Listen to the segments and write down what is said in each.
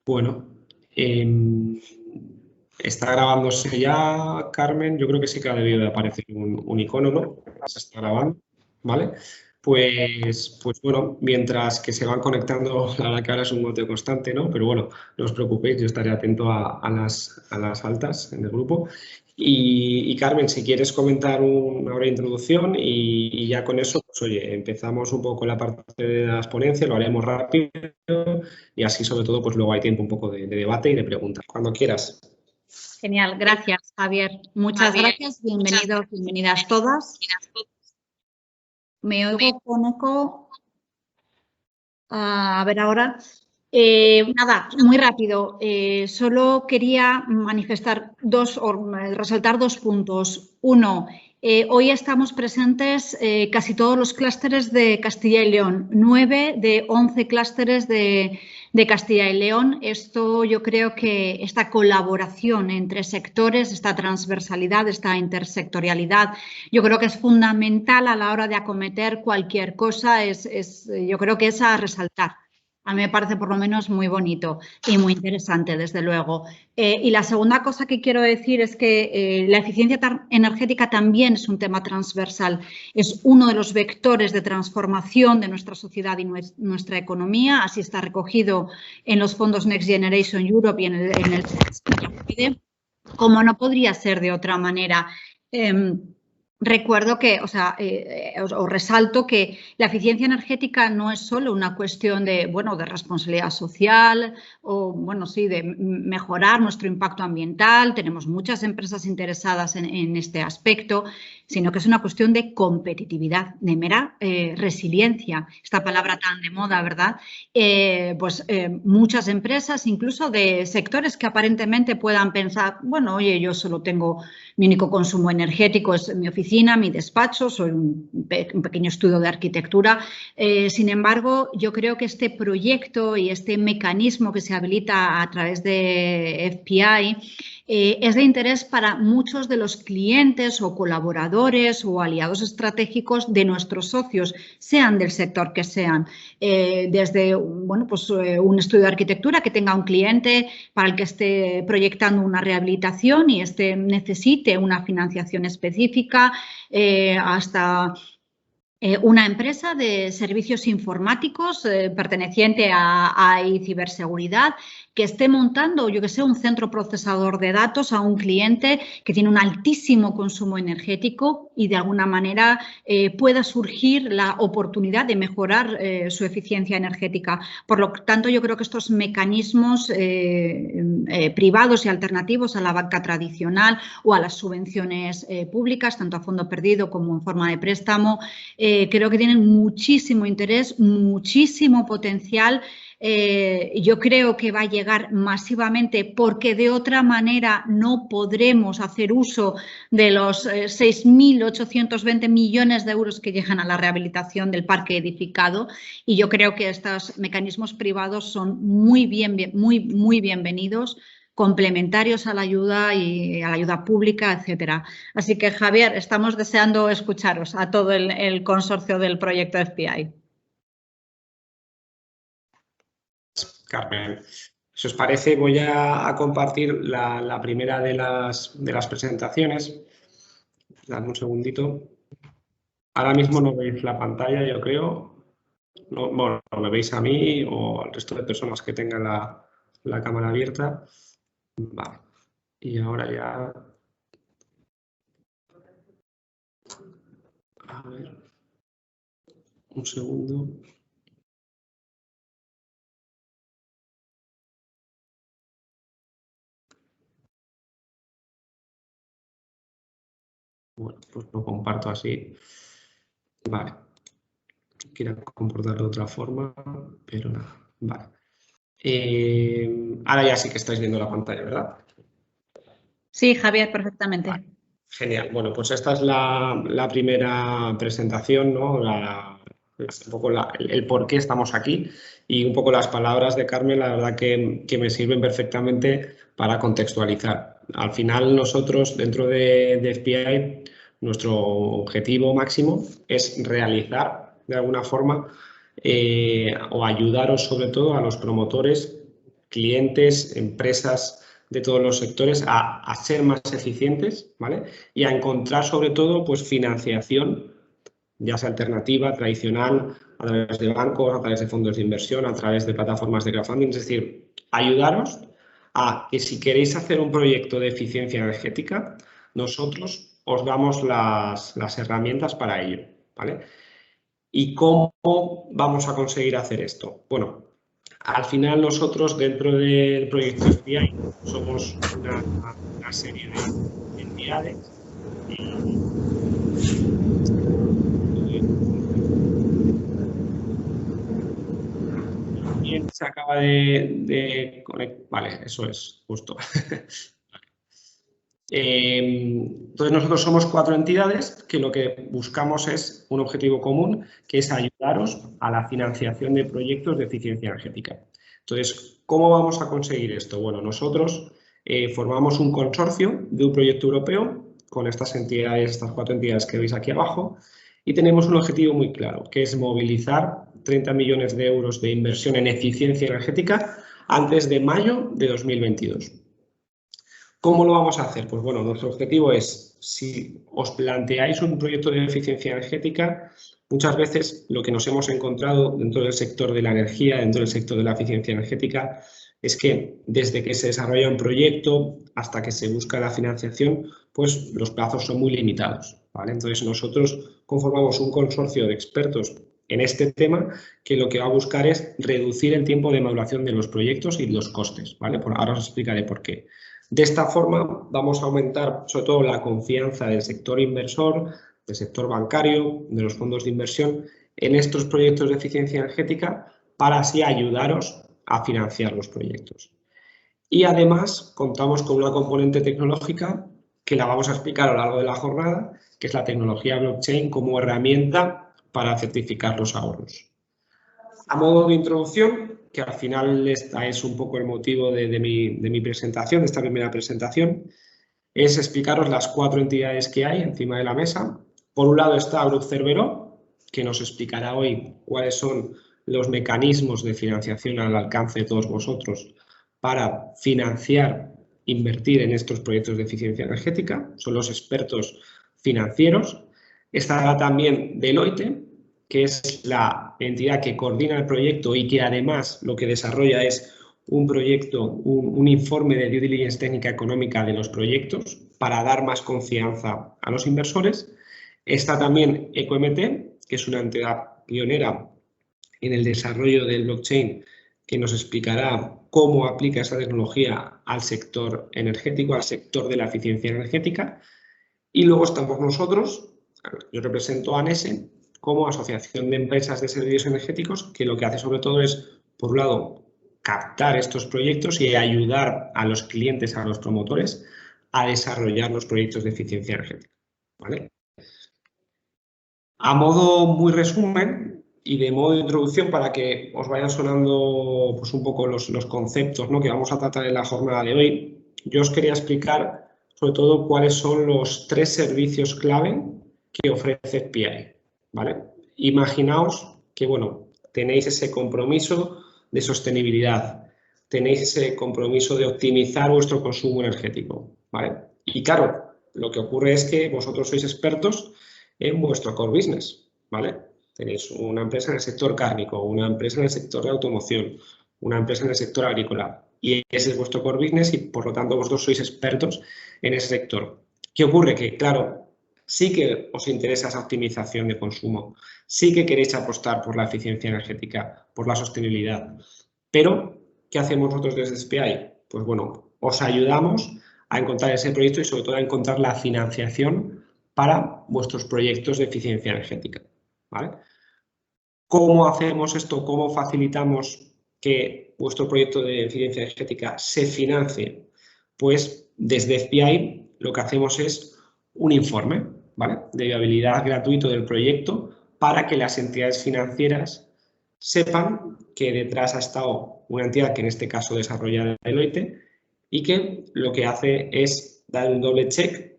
Bueno, está grabándose ya, Carmen. Yo creo que sí que ha debido de aparecer un icono, ¿no? Se está grabando, ¿vale? Pues bueno, mientras que se van conectando, la verdad que ahora es un goteo constante, ¿no? Pero bueno, no os preocupéis, yo estaré atento a las altas en el grupo. Y Carmen, si quieres comentar una breve introducción y ya con eso, pues oye, empezamos un poco la parte de las ponencias, lo haremos rápido y así sobre todo pues luego hay tiempo un poco de debate y de preguntas. Cuando quieras. Genial, gracias Javier. Muchas gracias, bienvenidos, bienvenidas todas. Me oigo con eco. A ver ahora. Nada, muy rápido. Solo quería resaltar dos puntos. Uno, hoy estamos presentes casi todos los clústeres de Castilla y León, 9 de 11 clústeres de Castilla y León. Esto yo creo que esta colaboración entre sectores, esta transversalidad, esta intersectorialidad, yo creo que es fundamental a la hora de acometer cualquier cosa, yo creo que es a resaltar. A mí me parece por lo menos muy bonito y muy interesante, desde luego. Y la segunda cosa que quiero decir es que la eficiencia energética también es un tema transversal. Es uno de los vectores de transformación de nuestra sociedad y nuestra economía. Así está recogido en los fondos Next Generation Europe y en el como no podría ser de otra manera. Recuerdo que, os resalto que la eficiencia energética no es solo una cuestión de responsabilidad social o, de mejorar nuestro impacto ambiental. Tenemos muchas empresas interesadas en este aspecto, sino que es una cuestión de competitividad, de mera resiliencia. Esta palabra tan de moda, ¿verdad? Muchas empresas, incluso de sectores que aparentemente puedan pensar, bueno, oye, yo solo tengo mi único consumo energético es mi oficina, mi despacho, soy un pequeño estudio de arquitectura. Sin embargo, yo creo que este proyecto y este mecanismo que se habilita a través de FPI es de interés para muchos de los clientes o colaboradores o aliados estratégicos de nuestros socios, sean del sector que sean. Desde un estudio de arquitectura que tenga un cliente para el que esté proyectando una rehabilitación y necesite una financiación específica, hasta una empresa de servicios informáticos perteneciente a ciberseguridad que esté montando, yo que sé, un centro procesador de datos a un cliente que tiene un altísimo consumo energético y de alguna manera pueda surgir la oportunidad de mejorar su eficiencia energética. Por lo tanto, yo creo que estos mecanismos privados y alternativos a la banca tradicional o a las subvenciones públicas, tanto a fondo perdido como en forma de préstamo, creo que tienen muchísimo interés, muchísimo potencial. Yo creo que va a llegar masivamente porque de otra manera no podremos hacer uso de los 6.820 millones de euros que llegan a la rehabilitación del parque edificado, y yo creo que estos mecanismos privados son muy bienvenidos, complementarios a la ayuda pública, etcétera. Así que, Javier, estamos deseando escucharos a todo el consorcio del proyecto FPI. Carmen, si os parece, voy a compartir la primera de las presentaciones. Dame un segundito. Ahora mismo no veis la pantalla, yo creo. No, bueno, me veis a mí o al resto de personas que tengan la cámara abierta. Vale. Y ahora ya... A ver. Un segundo. Bueno, pues lo comparto así. Vale. Quiero comportarlo de otra forma, pero nada. Vale. Ahora ya sí que estáis viendo la pantalla, ¿verdad? Sí, Javier, perfectamente. Vale. Genial. Bueno, pues esta es la primera presentación, ¿no? Un poco el por qué estamos aquí y un poco las palabras de Carmen, la verdad que me sirven perfectamente para contextualizar. Al final nosotros dentro de FPI, nuestro objetivo máximo es realizar de alguna forma o ayudaros sobre todo a los promotores clientes, empresas de todos los sectores a ser más eficientes, ¿vale? Y a encontrar sobre todo pues financiación, ya sea alternativa, tradicional, a través de bancos, a través de fondos de inversión, a través de plataformas de crowdfunding, es decir, ayudaros a que si queréis hacer un proyecto de eficiencia energética, nosotros os damos las herramientas para ello, ¿vale? ¿Y cómo vamos a conseguir hacer esto? Bueno, al final nosotros dentro del proyecto SPI somos una serie de entidades y se acaba de conectar. Vale, eso es, justo. Entonces nosotros somos 4 entidades que lo que buscamos es un objetivo común, que es ayudaros a la financiación de proyectos de eficiencia energética. Entonces, ¿cómo vamos a conseguir esto? Bueno, nosotros formamos un consorcio de un proyecto europeo con estas entidades, estas 4 entidades que veis aquí abajo, y tenemos un objetivo muy claro, que es movilizar 30 millones de euros de inversión en eficiencia energética antes de mayo de 2022. ¿Cómo lo vamos a hacer? Pues bueno, nuestro objetivo es, si os planteáis un proyecto de eficiencia energética, muchas veces lo que nos hemos encontrado dentro del sector de la energía, dentro del sector de la eficiencia energética, es que desde que se desarrolla un proyecto hasta que se busca la financiación, pues los plazos son muy limitados, ¿vale? Entonces nosotros conformamos un consorcio de expertos en este tema que lo que va a buscar es reducir el tiempo de maduración de los proyectos y los costes, ¿vale? Ahora os explicaré por qué. De esta forma vamos a aumentar sobre todo la confianza del sector inversor, del sector bancario, de los fondos de inversión en estos proyectos de eficiencia energética para así ayudaros a financiar los proyectos. Y además contamos con una componente tecnológica que la vamos a explicar a lo largo de la jornada, que es la tecnología blockchain como herramienta para certificar los ahorros. A modo de introducción, que al final esta es un poco el motivo de mi presentación, de esta primera presentación, es explicaros las 4 entidades que hay encima de la mesa. Por un lado está Grup Cerveró, que nos explicará hoy cuáles son los mecanismos de financiación al alcance de todos vosotros para financiar, invertir en estos proyectos de eficiencia energética. Son los expertos financieros. Estará también Deloitte, que es la entidad que coordina el proyecto y que además lo que desarrolla es un proyecto, un informe de due diligence técnica económica de los proyectos para dar más confianza a los inversores. Está también EcoMT, que es una entidad pionera en el desarrollo del blockchain, que nos explicará cómo aplica esta tecnología al sector energético, al sector de la eficiencia energética. Y luego estamos nosotros, yo represento a ANESE, como Asociación de Empresas de Servicios Energéticos, que lo que hace sobre todo es, por un lado, captar estos proyectos y ayudar a los clientes, a los promotores, a desarrollar los proyectos de eficiencia energética, ¿vale? A modo muy resumen y de modo de introducción, para que os vayan sonando pues, un poco los conceptos, ¿no?, que vamos a tratar en la jornada de hoy, yo os quería explicar sobre todo cuáles son los 3 servicios clave que ofrece SPI, ¿vale? Imaginaos que, bueno, tenéis ese compromiso de sostenibilidad, tenéis ese compromiso de optimizar vuestro consumo energético, ¿vale? Y claro, lo que ocurre es que vosotros sois expertos en vuestro core business, ¿vale? Tenéis una empresa en el sector cárnico, una empresa en el sector de automoción, una empresa en el sector agrícola, y ese es vuestro core business y, por lo tanto, vosotros sois expertos en ese sector. ¿Qué ocurre? Que, claro, sí que os interesa esa optimización de consumo, sí que queréis apostar por la eficiencia energética, por la sostenibilidad, pero ¿qué hacemos nosotros desde SPI? Pues bueno, os ayudamos a encontrar ese proyecto y sobre todo a encontrar la financiación para vuestros proyectos de eficiencia energética, ¿vale? ¿Cómo hacemos esto? ¿Cómo facilitamos que vuestro proyecto de eficiencia energética se financie? Pues desde SPI lo que hacemos es un informe, ¿vale?, de viabilidad gratuito del proyecto para que las entidades financieras sepan que detrás ha estado una entidad que en este caso desarrolla Deloitte y que lo que hace es dar un doble check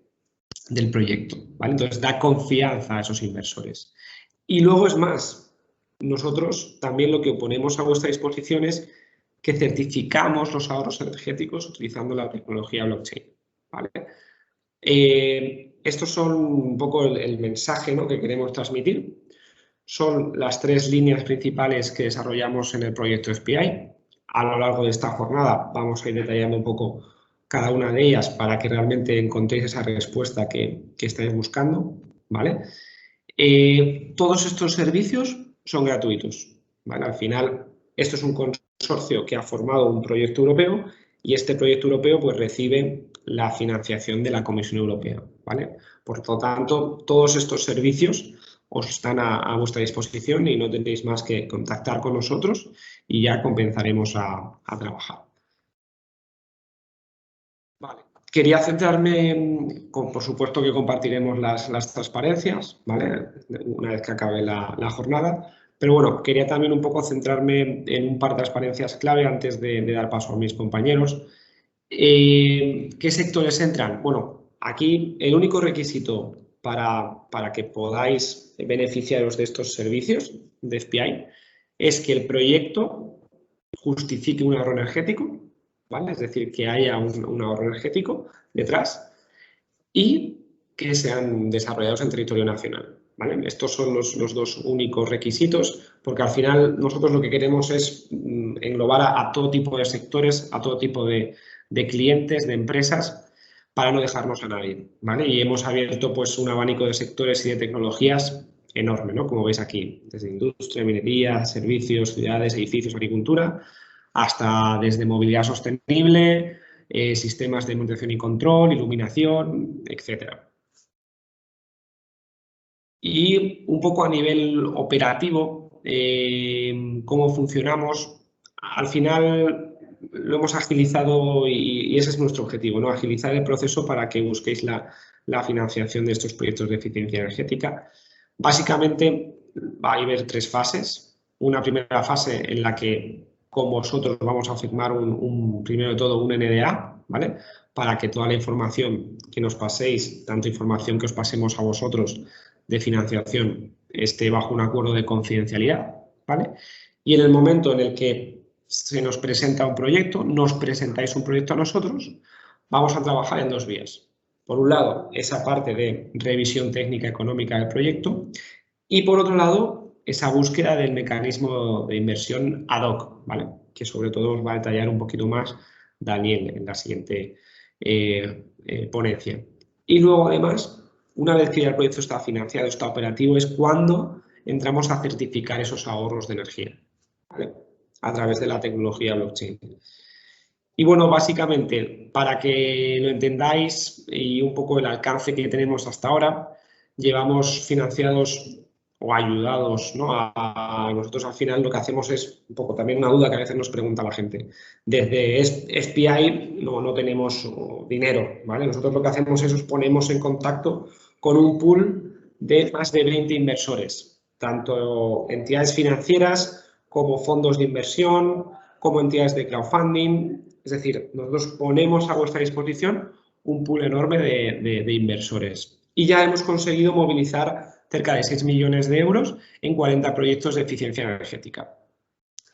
del proyecto, ¿vale? Entonces da confianza a esos inversores. Y luego es más, nosotros también lo que ponemos a vuestra disposición es que certificamos los ahorros energéticos utilizando la tecnología blockchain, ¿vale? Estos son un poco el mensaje, ¿no?, que queremos transmitir. Son las 3 líneas principales que desarrollamos en el proyecto SPI. A lo largo de esta jornada vamos a ir detallando un poco cada una de ellas para que realmente encontréis esa respuesta que estáis buscando, ¿vale? Todos estos servicios son gratuitos, ¿vale? Al final, esto es un consorcio que ha formado un proyecto europeo y este proyecto europeo pues recibe la financiación de la Comisión Europea, ¿vale? Por lo tanto, todos estos servicios os están a vuestra disposición y no tendréis más que contactar con nosotros y ya comenzaremos a trabajar. Vale. Quería centrarme, por supuesto que compartiremos las transparencias, ¿vale?, una vez que acabe la jornada, pero bueno, quería también un poco centrarme en un par de transparencias clave antes de dar paso a mis compañeros. ¿Qué sectores entran? Bueno, aquí el único requisito para que podáis beneficiaros de estos servicios de SPI es que el proyecto justifique un ahorro energético, ¿vale? Es decir, que haya un ahorro energético detrás y que sean desarrollados en territorio nacional, ¿vale? Estos son los 2 únicos requisitos, porque al final nosotros lo que queremos es englobar a todo tipo de sectores, a todo tipo de clientes, de empresas, para no dejarnos a nadie, ¿vale? Y hemos abierto pues un abanico de sectores y de tecnologías enorme, ¿no?, como veis aquí, desde industria, minería, servicios, ciudades, edificios, agricultura, hasta desde movilidad sostenible, sistemas de manutención y control, iluminación, etcétera. Y un poco a nivel operativo, cómo funcionamos, al final lo hemos agilizado y ese es nuestro objetivo, ¿no?, agilizar el proceso para que busquéis la financiación de estos proyectos de eficiencia energética. Básicamente va a haber 3 fases. Una primera fase en la que con vosotros vamos a firmar primero de todo un NDA, ¿vale?, para que toda la información que nos paséis, tanto información que os pasemos a vosotros de financiación, esté bajo un acuerdo de confidencialidad, ¿vale? Y en el momento en el que se nos presenta un proyecto, nos presentáis un proyecto a nosotros, vamos a trabajar en 2 vías. Por un lado, esa parte de revisión técnica económica del proyecto y por otro lado, esa búsqueda del mecanismo de inversión ad hoc, ¿vale?, que sobre todo os va a detallar un poquito más Daniel en la siguiente ponencia. Y luego, además, una vez que ya el proyecto está financiado, está operativo, es cuando entramos a certificar esos ahorros de energía, ¿vale?, a través de la tecnología blockchain. Y bueno, básicamente, para que lo entendáis y un poco el alcance que tenemos hasta ahora, llevamos financiados o ayudados, ¿no?, a nosotros al final lo que hacemos es un poco también una duda que a veces nos pregunta la gente. Desde SPI no tenemos dinero, ¿vale? Nosotros lo que hacemos es os ponemos en contacto con un pool de más de 20 inversores, tanto entidades financieras como fondos de inversión, como entidades de crowdfunding. Es decir, nosotros ponemos a vuestra disposición un pool enorme de inversores. Y ya hemos conseguido movilizar cerca de 6 millones de euros en 40 proyectos de eficiencia energética.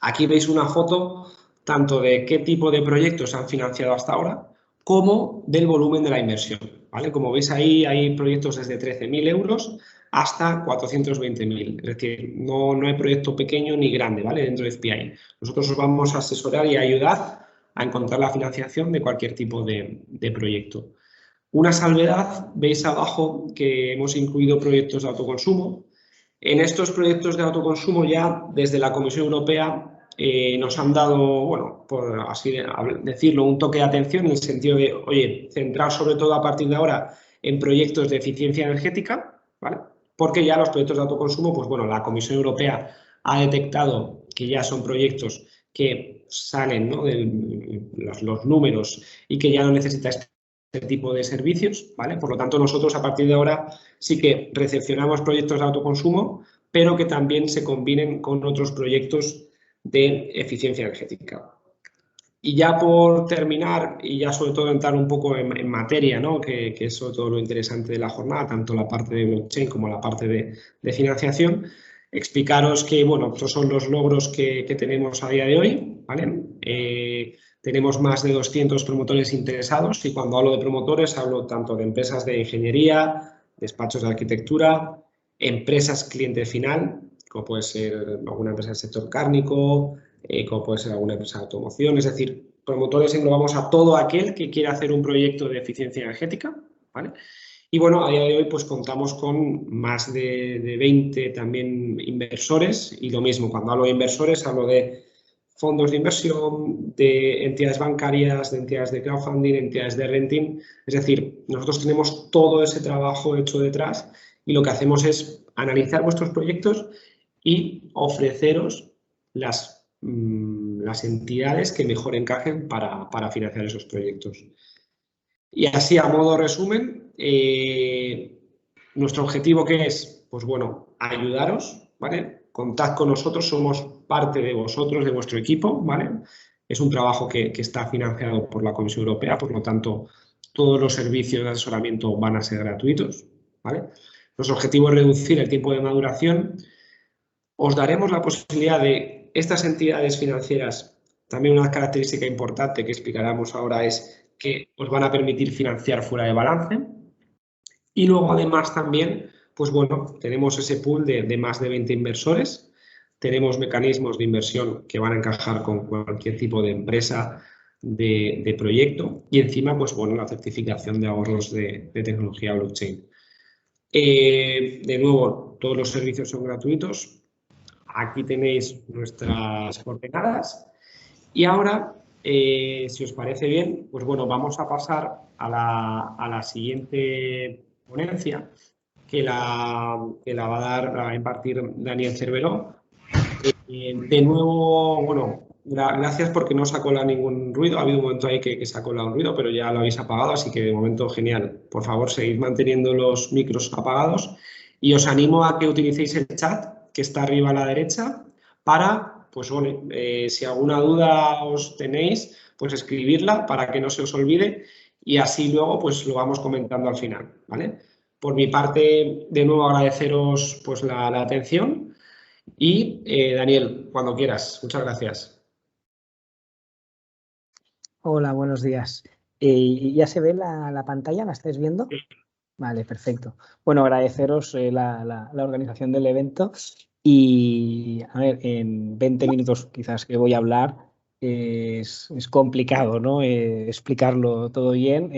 Aquí veis una foto tanto de qué tipo de proyectos han financiado hasta ahora como del volumen de la inversión, ¿vale? Como veis ahí, hay proyectos desde 13.000 euros hasta 420.000. Es decir, no hay proyecto pequeño ni grande, ¿vale?, dentro de SPI. Nosotros os vamos a asesorar y a ayudar a encontrar la financiación de cualquier tipo de proyecto. Una salvedad, veis abajo que hemos incluido proyectos de autoconsumo. En estos proyectos de autoconsumo ya desde la Comisión Europea nos han dado, bueno, por así decirlo, un toque de atención en el sentido de, oye, centraos sobre todo a partir de ahora en proyectos de eficiencia energética, ¿vale?, porque ya los proyectos de autoconsumo, pues bueno, la Comisión Europea ha detectado que ya son proyectos que salen, ¿no?, de los números y que ya no necesita este tipo de servicios, ¿vale? Por lo tanto, nosotros a partir de ahora sí que recepcionamos proyectos de autoconsumo, pero que también se combinen con otros proyectos de eficiencia energética. Y ya por terminar, y ya sobre todo entrar un poco en materia, ¿no?, que es sobre todo lo interesante de la jornada, tanto la parte de blockchain como la parte de financiación, explicaros que, bueno, estos son los logros que tenemos a día de hoy, ¿vale? tenemos más de 200 promotores interesados y cuando hablo de promotores hablo tanto de empresas de ingeniería, despachos de arquitectura, empresas cliente final, como puede ser alguna empresa del sector cárnico, como puede ser alguna empresa de automoción, es decir, promotores englobamos a todo aquel que quiera hacer un proyecto de eficiencia energética, ¿vale? Y bueno, a día de hoy pues contamos con más de 20 también inversores y lo mismo, cuando hablo de inversores hablo de fondos de inversión, de entidades bancarias, de entidades de crowdfunding, entidades de renting. Es decir, nosotros tenemos todo ese trabajo hecho detrás y lo que hacemos es analizar vuestros proyectos y ofreceros las entidades que mejor encajen para financiar esos proyectos. Y así, a modo resumen, nuestro objetivo ¿qué es? Pues bueno, ayudaros, ¿vale? Contad con nosotros, somos parte de vosotros, de vuestro equipo, ¿vale? Es un trabajo que está financiado por la Comisión Europea, por lo tanto, todos los servicios de asesoramiento van a ser gratuitos, ¿vale? Nuestro objetivo es reducir el tiempo de maduración. Os daremos la posibilidad de estas entidades financieras, también una característica importante que explicaremos ahora es que os van a permitir financiar fuera de balance. Y luego, además, también, pues bueno, tenemos ese pool de más de 20 inversores. Tenemos mecanismos de inversión que van a encajar con cualquier tipo de empresa, de proyecto. Y encima, pues bueno, la certificación de ahorros de tecnología blockchain. De nuevo, todos los servicios son gratuitos. Aquí tenéis nuestras coordenadas. Y ahora, si os parece bien, pues bueno, vamos a pasar a la siguiente ponencia que la va a impartir Daniel Cerveró. De nuevo, bueno, gracias porque no se ha colado ningún ruido. Ha habido un momento ahí que se ha colado un ruido, pero ya lo habéis apagado, así que de momento genial. Por favor, seguid manteniendo los micros apagados y os animo a que utilicéis el chat que está arriba a la derecha para, pues bueno, si alguna duda os tenéis, pues escribirla para que no se os olvide y así luego pues lo vamos comentando al final, ¿vale? Por mi parte, de nuevo agradeceros pues la atención y Daniel, cuando quieras. Muchas gracias. Hola, buenos días. ¿Ya se ve la pantalla? ¿La estáis viendo? Vale, perfecto. Bueno, agradeceros la organización del evento y, a ver, en 20 minutos quizás que voy a hablar es complicado, ¿no? Explicarlo todo bien.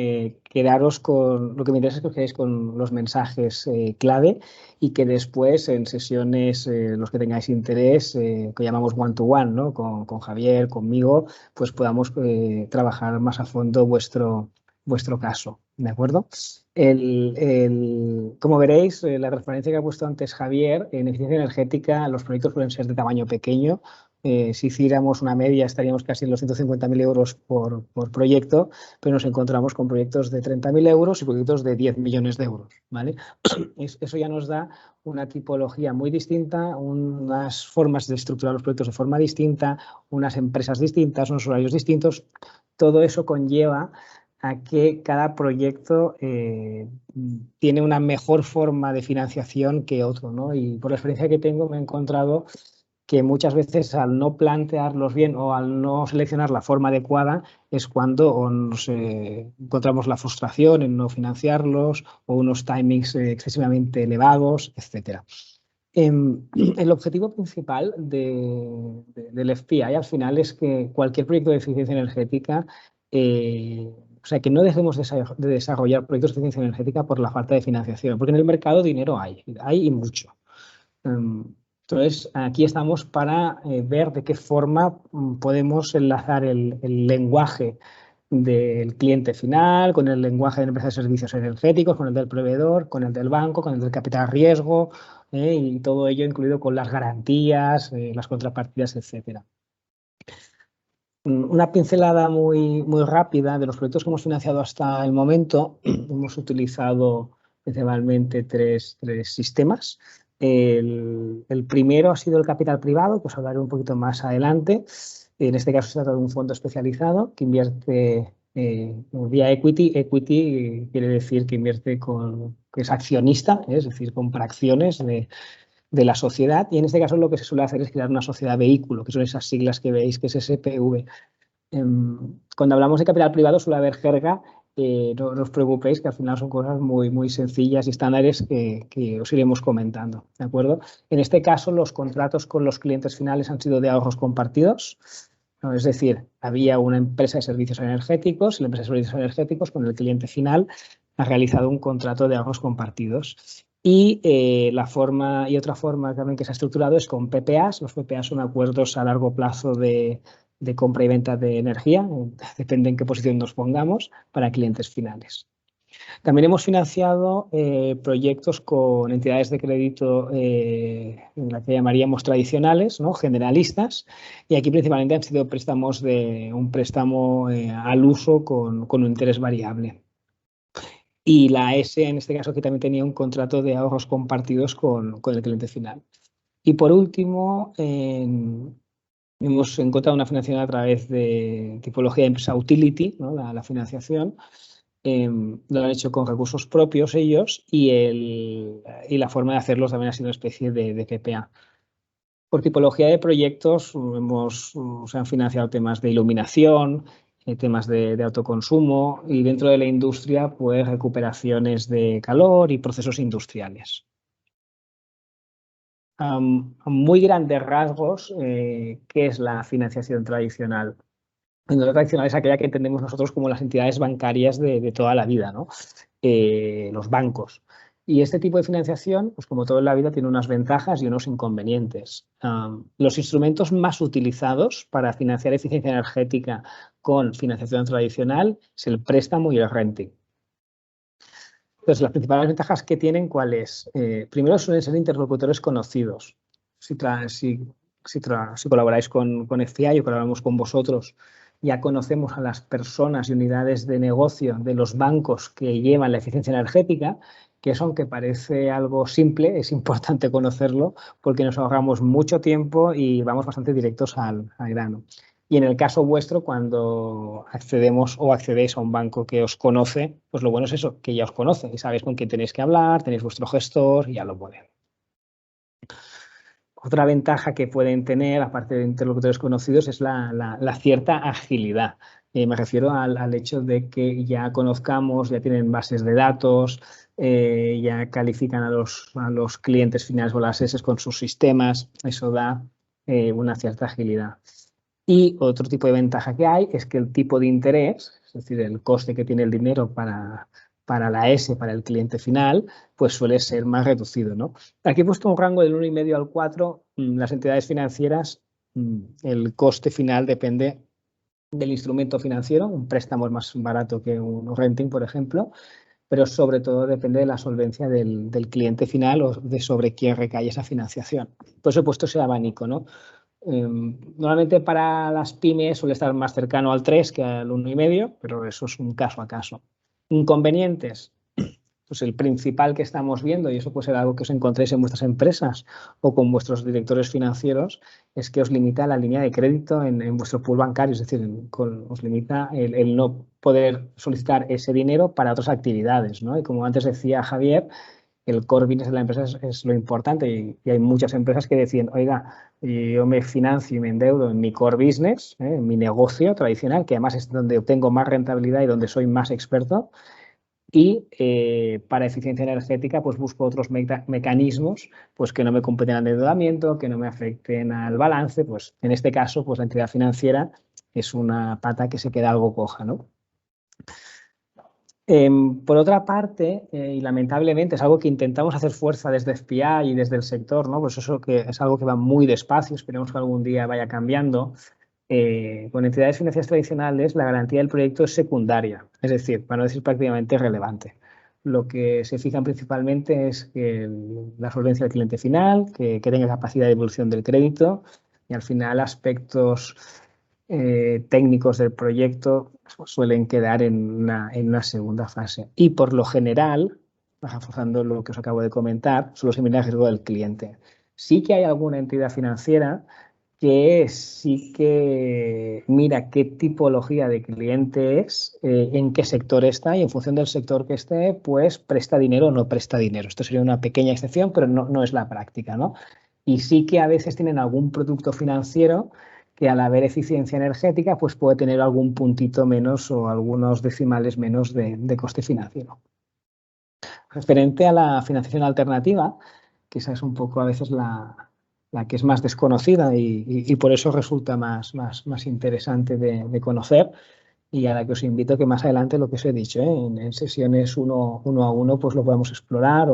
Quedaros con, lo que me interesa es que os quedéis con los mensajes clave y que después en sesiones, los que tengáis interés, que llamamos one-to-one, ¿no? Con Javier, conmigo, pues podamos trabajar más a fondo vuestro caso, ¿de acuerdo? Como veréis, la transparencia que ha puesto antes Javier, en eficiencia energética los proyectos pueden ser de tamaño pequeño. Si hiciéramos una media estaríamos casi en los 150.000 euros por proyecto, pero nos encontramos con proyectos de 30.000 euros y proyectos de 10 millones de euros, ¿vale? Eso ya nos da una tipología muy distinta, unas formas de estructurar los proyectos de forma distinta, unas empresas distintas, unos horarios distintos. Todo eso conlleva a que cada proyecto tiene una mejor forma de financiación que otro, ¿no? Y por la experiencia que tengo me he encontrado que muchas veces al no plantearlos bien o al no seleccionar la forma adecuada es cuando nos encontramos la frustración en no financiarlos o unos timings excesivamente elevados, etc. El objetivo principal del FPI al final es que cualquier proyecto de eficiencia energética o sea, que no dejemos de desarrollar proyectos de eficiencia energética por la falta de financiación, porque en el mercado dinero hay y mucho. Entonces, aquí estamos para ver de qué forma podemos enlazar el lenguaje del cliente final, con el lenguaje de empresas de servicios energéticos, con el del proveedor, con el del banco, con el del capital riesgo y todo ello incluido con las garantías, las contrapartidas, etcétera. Una pincelada muy rápida de los proyectos que hemos financiado hasta el momento. Hemos utilizado principalmente tres sistemas. El primero ha sido el capital privado, que os hablaré un poquito más adelante. En este caso se trata de un fondo especializado que invierte vía equity. Equity quiere decir que invierte que es accionista, es decir, compra acciones de la sociedad, y en este caso lo que se suele hacer es crear una sociedad vehículo, que son esas siglas que veis, que es SPV. Cuando hablamos de capital privado suele haber jerga. No os preocupéis, que al final son cosas muy, muy sencillas y estándares que os iremos comentando, ¿de acuerdo? En este caso, los contratos con los clientes finales han sido de ahorros compartidos, ¿no? Es decir, había una empresa de servicios energéticos y la empresa de servicios energéticos con el cliente final ha realizado un contrato de ahorros compartidos. Y otra forma también que se ha estructurado es con PPAs. Los PPAs son acuerdos a largo plazo de compra y venta de energía, depende en qué posición nos pongamos, para clientes finales. También hemos financiado proyectos con entidades de crédito en la que llamaríamos tradicionales, ¿no? Generalistas, y aquí principalmente han sido préstamos un préstamo al uso con un interés variable. Y la S, en este caso, que también tenía un contrato de ahorros compartidos con el cliente final. Y por último, hemos encontrado una financiación a través de tipología de empresa utility, ¿no? La financiación. Lo han hecho con recursos propios ellos y la forma de hacerlos también ha sido una especie de PPA. Por tipología de proyectos se han financiado temas de iluminación, temas de autoconsumo y dentro de la industria pues recuperaciones de calor y procesos industriales. A muy grandes rasgos, ¿qué es la financiación tradicional? La tradicional es aquella que entendemos nosotros como las entidades bancarias de toda la vida, ¿no? Los bancos. Y este tipo de financiación, pues como todo en la vida, tiene unas ventajas y unos inconvenientes. Los instrumentos más utilizados para financiar eficiencia energética con financiación tradicional es el préstamo y el renting. Entonces, las principales ventajas que tienen, ¿cuáles? Primero, suelen ser interlocutores conocidos. Si colaboráis con FCI o colaboramos con vosotros, ya conocemos a las personas y unidades de negocio de los bancos que llevan la eficiencia energética, que eso, aunque parece algo simple, es importante conocerlo porque nos ahorramos mucho tiempo y vamos bastante directos al grano. Y en el caso vuestro, cuando accedemos o accedéis a un banco que os conoce, pues lo bueno es eso, que ya os conoce y sabéis con quién tenéis que hablar, tenéis vuestro gestor y ya lo ponen. Otra ventaja que pueden tener, aparte de interlocutores conocidos, es la cierta agilidad. Me refiero al hecho de que ya conozcamos, ya tienen bases de datos, ya califican a los clientes finales o las S con sus sistemas. Eso da una cierta agilidad. Y otro tipo de ventaja que hay es que el tipo de interés, es decir, el coste que tiene el dinero para la S, para el cliente final, pues suele ser más reducido, ¿no? Aquí he puesto un rango del 1,5 al 4. Las entidades financieras, el coste final depende del instrumento financiero. Un préstamo es más barato que un renting, por ejemplo, pero sobre todo depende de la solvencia del cliente final o de sobre quién recae esa financiación. Por eso he puesto ese abanico, ¿no? Normalmente para las pymes suele estar más cercano al 3 que al 1,5, pero eso es un caso a caso. Inconvenientes, pues el principal que estamos viendo, y eso puede ser algo que os encontréis en vuestras empresas o con vuestros directores financieros, es que os limita la línea de crédito en vuestro pool bancario, es decir, os limita el no poder solicitar ese dinero para otras actividades, ¿no? Y como antes decía Javier, el core business de la empresa es lo importante y hay muchas empresas que deciden, oiga, yo me financio y me endeudo en mi core business, en mi negocio tradicional, que además es donde obtengo más rentabilidad y donde soy más experto, y para eficiencia energética pues busco otros mecanismos pues que no me competen al endeudamiento, que no me afecten al balance. Pues en este caso pues la entidad financiera es una pata que se queda algo coja, ¿no? Por otra parte, y lamentablemente es algo que intentamos hacer fuerza desde FPI y desde el sector, ¿no? Pues eso que es algo que va muy despacio, esperemos que algún día vaya cambiando. Con entidades financieras tradicionales, la garantía del proyecto es secundaria, es decir, para no decir prácticamente irrelevante. Lo que se fijan principalmente es que la solvencia del cliente final, que tenga capacidad de devolución del crédito y al final aspectos técnicos del proyecto suelen quedar en una segunda fase. Y por lo general, reforzando lo que os acabo de comentar, son los similares a riesgo del cliente. Sí que hay alguna entidad financiera que sí que mira qué tipología de cliente es, en qué sector está y en función del sector que esté, pues presta dinero o no presta dinero. Esto sería una pequeña excepción, pero no es la práctica, ¿no? Y sí que a veces tienen algún producto financiero que al haber eficiencia energética pues puede tener algún puntito menos o algunos decimales menos de coste financiero. Referente a la financiación alternativa, que esa es un poco a veces la que es más desconocida y por eso resulta más interesante de conocer, y a la que os invito que más adelante, lo que os he dicho, en sesiones uno a uno, pues lo podemos explorar,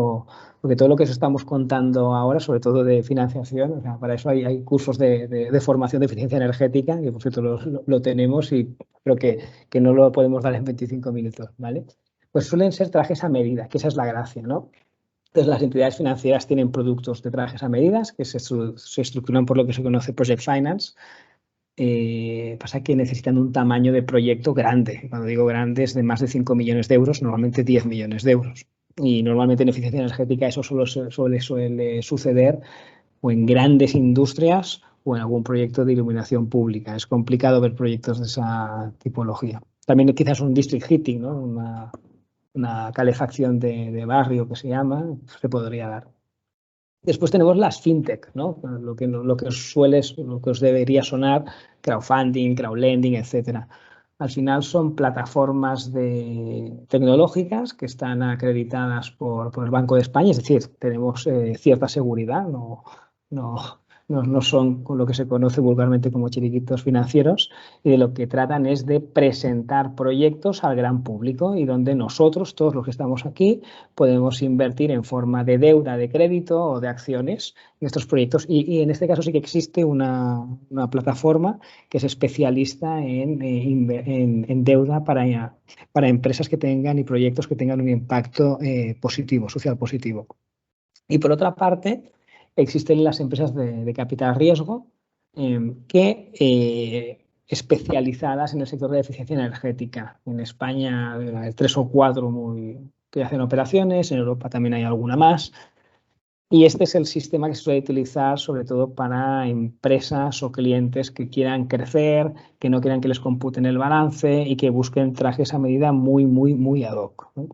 porque todo lo que os estamos contando ahora, sobre todo de financiación, o sea, para eso hay cursos de formación de eficiencia energética, que por cierto lo tenemos y creo que no lo podemos dar en 25 minutos, ¿vale? Pues suelen ser trajes a medida, que esa es la gracia, ¿no? Entonces, las entidades financieras tienen productos de trajes a medidas que se estructuran por lo que se conoce Project Finance. Pasa que necesitan un tamaño de proyecto grande. Cuando digo grande es de más de 5 millones de euros, normalmente 10 millones de euros. Y normalmente en eficiencia energética eso suele suceder o en grandes industrias o en algún proyecto de iluminación pública. Es complicado ver proyectos de esa tipología. También quizás un district heating, ¿no? Una calefacción de barrio que se llama, se podría dar. Después tenemos las fintech, ¿no? Lo que os debería sonar, crowdfunding, crowdlending, etcétera. Al final son plataformas tecnológicas que están acreditadas por el Banco de España, es decir, tenemos cierta seguridad, no son con lo que se conoce vulgarmente como chiringuitos financieros, y de lo que tratan es de presentar proyectos al gran público y donde nosotros, todos los que estamos aquí, podemos invertir en forma de deuda, de crédito o de acciones en estos proyectos. Y en este caso sí que existe una plataforma que es especialista en deuda para empresas que tengan y proyectos que tengan un impacto positivo, social positivo. Y por otra parte, existen las empresas de capital riesgo especializadas en el sector de eficiencia energética. En España hay 3 o 4 que hacen operaciones, en Europa también hay alguna más. Y este es el sistema que se suele utilizar sobre todo para empresas o clientes que quieran crecer, que no quieran que les computen el balance y que busquen trajes a medida muy ad hoc, ¿no?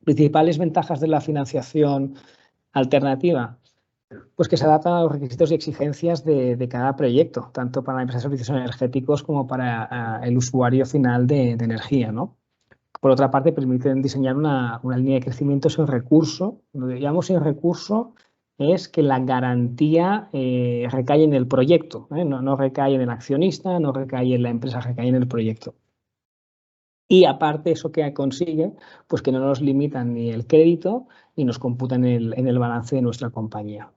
Principales ventajas de la financiación alternativa, pues que se adaptan a los requisitos y exigencias de cada proyecto, tanto para la empresa de servicios energéticos como para el usuario final de energía, ¿no? Por otra parte, permiten diseñar una línea de crecimiento sin recurso. Lo que llamamos sin recurso es que la garantía recae en el proyecto, no recae en el accionista, no recae en la empresa, recae en el proyecto. Y aparte, eso que consigue, pues que no nos limitan ni el crédito ni nos computan en el balance de nuestra compañía.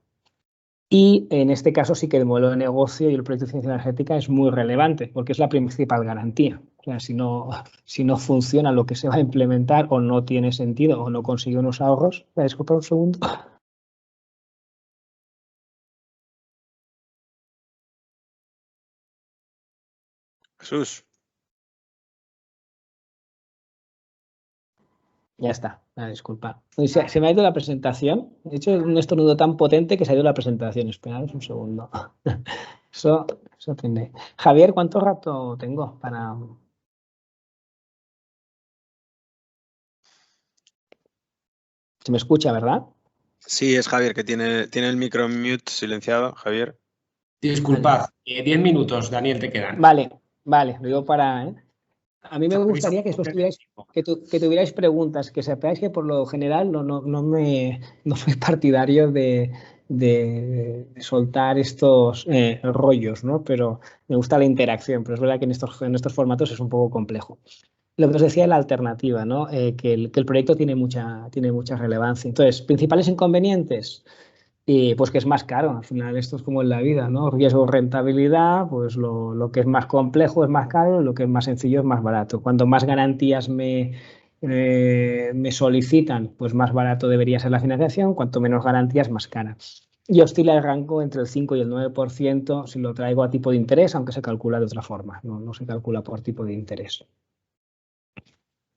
Y en este caso sí que el modelo de negocio y el proyecto de eficiencia energética es muy relevante porque es la principal garantía. O sea, si no funciona lo que se va a implementar o no tiene sentido o no consigue unos ahorros. Disculpa un segundo. Jesús. Ya está, disculpa. Se me ha ido la presentación. He hecho un estornudo tan potente que se ha ido la presentación. Esperad un segundo. Eso tiene. Javier, ¿cuánto rato tengo para...? Se me escucha, ¿verdad? Sí, es Javier, que tiene el micro mute silenciado, Javier. Disculpad, 10 minutos, Daniel, te quedan. Vale, lo digo para... A mí me gustaría que tuvierais preguntas, que sepáis que por lo general no soy partidario de soltar estos rollos, ¿no? Pero me gusta la interacción, pero es verdad que en estos formatos es un poco complejo. Lo que os decía, la alternativa, ¿no? Que el proyecto tiene mucha relevancia. Entonces, principales inconvenientes, pues que es más caro. Al final esto es como en la vida, ¿no? Riesgo, rentabilidad, pues lo que es más complejo es más caro y lo que es más sencillo es más barato. Cuanto más garantías me solicitan, pues más barato debería ser la financiación. Cuanto menos garantías, más cara. Y oscila el rango entre el 5 y el 9% si lo traigo a tipo de interés, aunque se calcula de otra forma, no se calcula por tipo de interés.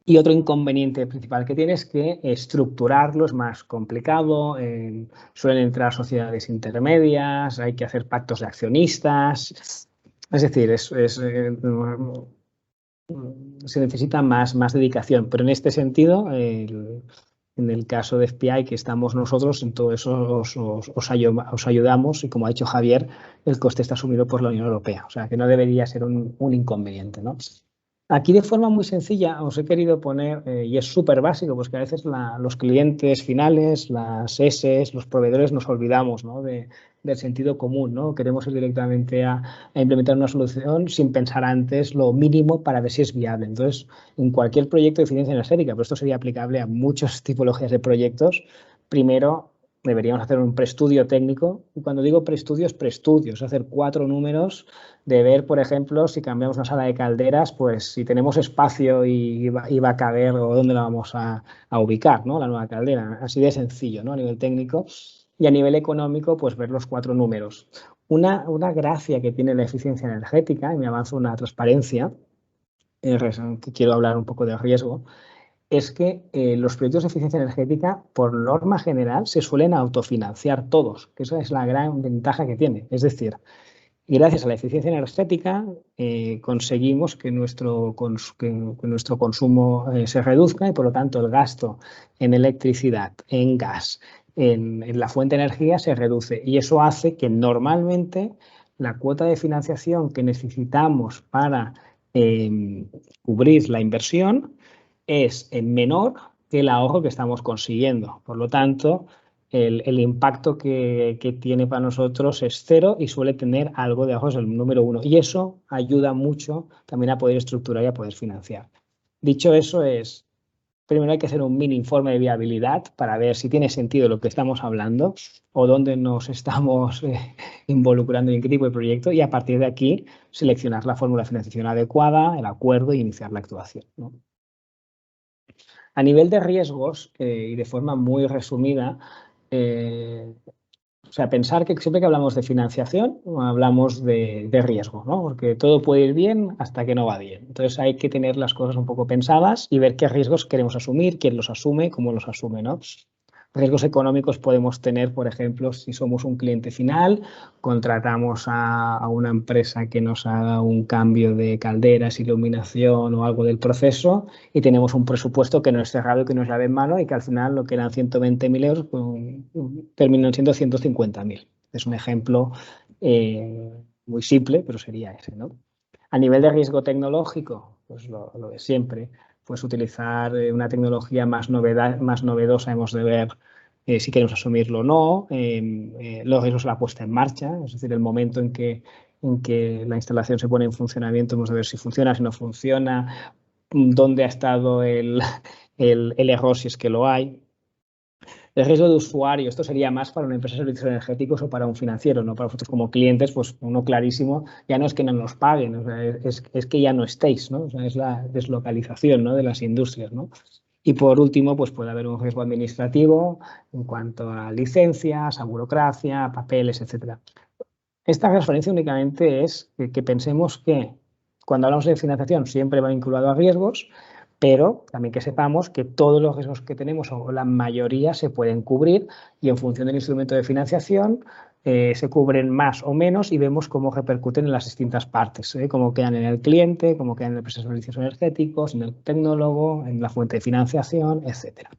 Y otro inconveniente principal que tiene es que estructurarlo es más complicado, suelen entrar sociedades intermedias, hay que hacer pactos de accionistas, es decir, se necesita más dedicación, pero en este sentido En el caso de SPI, que estamos nosotros, en todo eso os ayudamos y, como ha dicho Javier, el coste está asumido por la Unión Europea. O sea, que no debería ser un inconveniente, ¿no? Aquí, de forma muy sencilla, os he querido poner, y es súper básico, pues que a veces los clientes finales, las S, los proveedores, nos olvidamos, ¿no?, del sentido común, ¿no? Queremos ir directamente a implementar una solución sin pensar antes lo mínimo para ver si es viable. Entonces, en cualquier proyecto de eficiencia energética, pero esto sería aplicable a muchas tipologías de proyectos, primero deberíamos hacer un preestudio técnico. Y cuando digo preestudio, es hacer 4 números de ver, por ejemplo, si cambiamos una sala de calderas, pues si tenemos espacio y va a caber, o dónde la vamos a ubicar, ¿no?, la nueva caldera. Así de sencillo, ¿no?, a nivel técnico. Y a nivel económico, pues ver los 4 números. Una gracia que tiene la eficiencia energética, y me avanzo una transparencia, que quiero hablar un poco de riesgo, es que los proyectos de eficiencia energética, por norma general, se suelen autofinanciar todos, que esa es la gran ventaja que tiene. Es decir, gracias a la eficiencia energética conseguimos que nuestro consumo se reduzca, y por lo tanto el gasto en electricidad, en gas, en la fuente de energía se reduce, y eso hace que normalmente la cuota de financiación que necesitamos para cubrir la inversión es menor que el ahorro que estamos consiguiendo. Por lo tanto, el impacto que tiene para nosotros es cero, y suele tener algo de ahorro, es el número 1. Y eso ayuda mucho también a poder estructurar y a poder financiar. Dicho eso, primero hay que hacer un mini informe de viabilidad para ver si tiene sentido lo que estamos hablando o dónde nos estamos involucrando en qué tipo de proyecto, y a partir de aquí seleccionar la fórmula de financiación adecuada, el acuerdo, y iniciar la actuación, ¿no? A nivel de riesgos, y de forma muy resumida, o sea, pensar que siempre que hablamos de financiación, hablamos de riesgo, ¿no? Porque todo puede ir bien hasta que no va bien. Entonces hay que tener las cosas un poco pensadas y ver qué riesgos queremos asumir, quién los asume, cómo los asume, ¿no? Riesgos económicos podemos tener, por ejemplo, si somos un cliente final, contratamos a una empresa que nos haga un cambio de calderas, iluminación o algo del proceso, y tenemos un presupuesto que no es cerrado y que no es llave en mano, y que al final lo que eran 120.000 euros pues, terminan siendo 150.000. Es un ejemplo muy simple, pero sería ese, ¿no? A nivel de riesgo tecnológico, pues lo de siempre. Pues utilizar una tecnología más novedosa, hemos de ver si queremos asumirlo o no. Los riesgos de la puesta en marcha, es decir, el momento en que la instalación se pone en funcionamiento, hemos de ver si funciona, si no funciona, dónde ha estado el error, si es que lo hay. El riesgo de usuario, esto sería más para una empresa de servicios energéticos o para un financiero, ¿no? Para vosotros como clientes, pues uno clarísimo, ya no es que no nos paguen, o sea, es que ya no estéis, ¿no? O sea, es la deslocalización, ¿no?, de las industrias, ¿no? Y por último, pues puede haber un riesgo administrativo en cuanto a licencias, a burocracia, a papeles, etcétera. Esta transparencia únicamente es que pensemos que cuando hablamos de financiación siempre va vinculado a riesgos, pero también que sepamos que todos los riesgos que tenemos, o la mayoría, se pueden cubrir, y en función del instrumento de financiación se cubren más o menos, y vemos cómo repercuten en las distintas partes, cómo quedan en el cliente, cómo quedan en la empresa de servicios energéticos, en el tecnólogo, en la fuente de financiación, etcétera.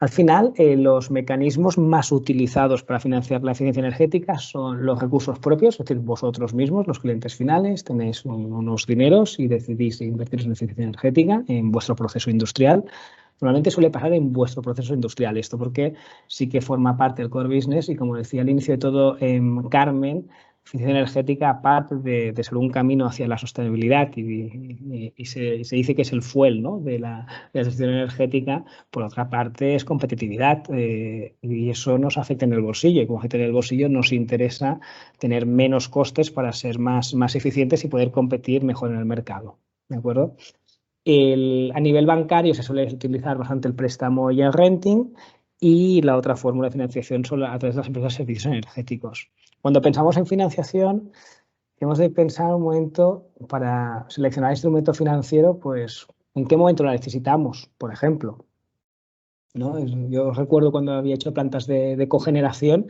Al final, los mecanismos más utilizados para financiar la eficiencia energética son los recursos propios, es decir, vosotros mismos, los clientes finales, tenéis unos dineros y decidís invertir en eficiencia energética en vuestro proceso industrial. Normalmente suele pasar en vuestro proceso industrial esto, porque sí que forma parte del core business, y como decía al inicio de todo Carmen, eficiencia energética, aparte de ser un camino hacia la sostenibilidad, y se dice que es el fuel, ¿no?, de la gestión energética, por otra parte es competitividad, y eso nos afecta en el bolsillo, y como afecta en el bolsillo nos interesa tener menos costes para ser más eficientes y poder competir mejor en el mercado, ¿de acuerdo? A nivel bancario se suele utilizar bastante el préstamo y el renting, y la otra fórmula de financiación son a través de las empresas de servicios energéticos. Cuando pensamos en financiación, hemos de pensar un momento para seleccionar el instrumento financiero, pues en qué momento lo necesitamos, por ejemplo, ¿no? Yo recuerdo cuando había hecho plantas de cogeneración,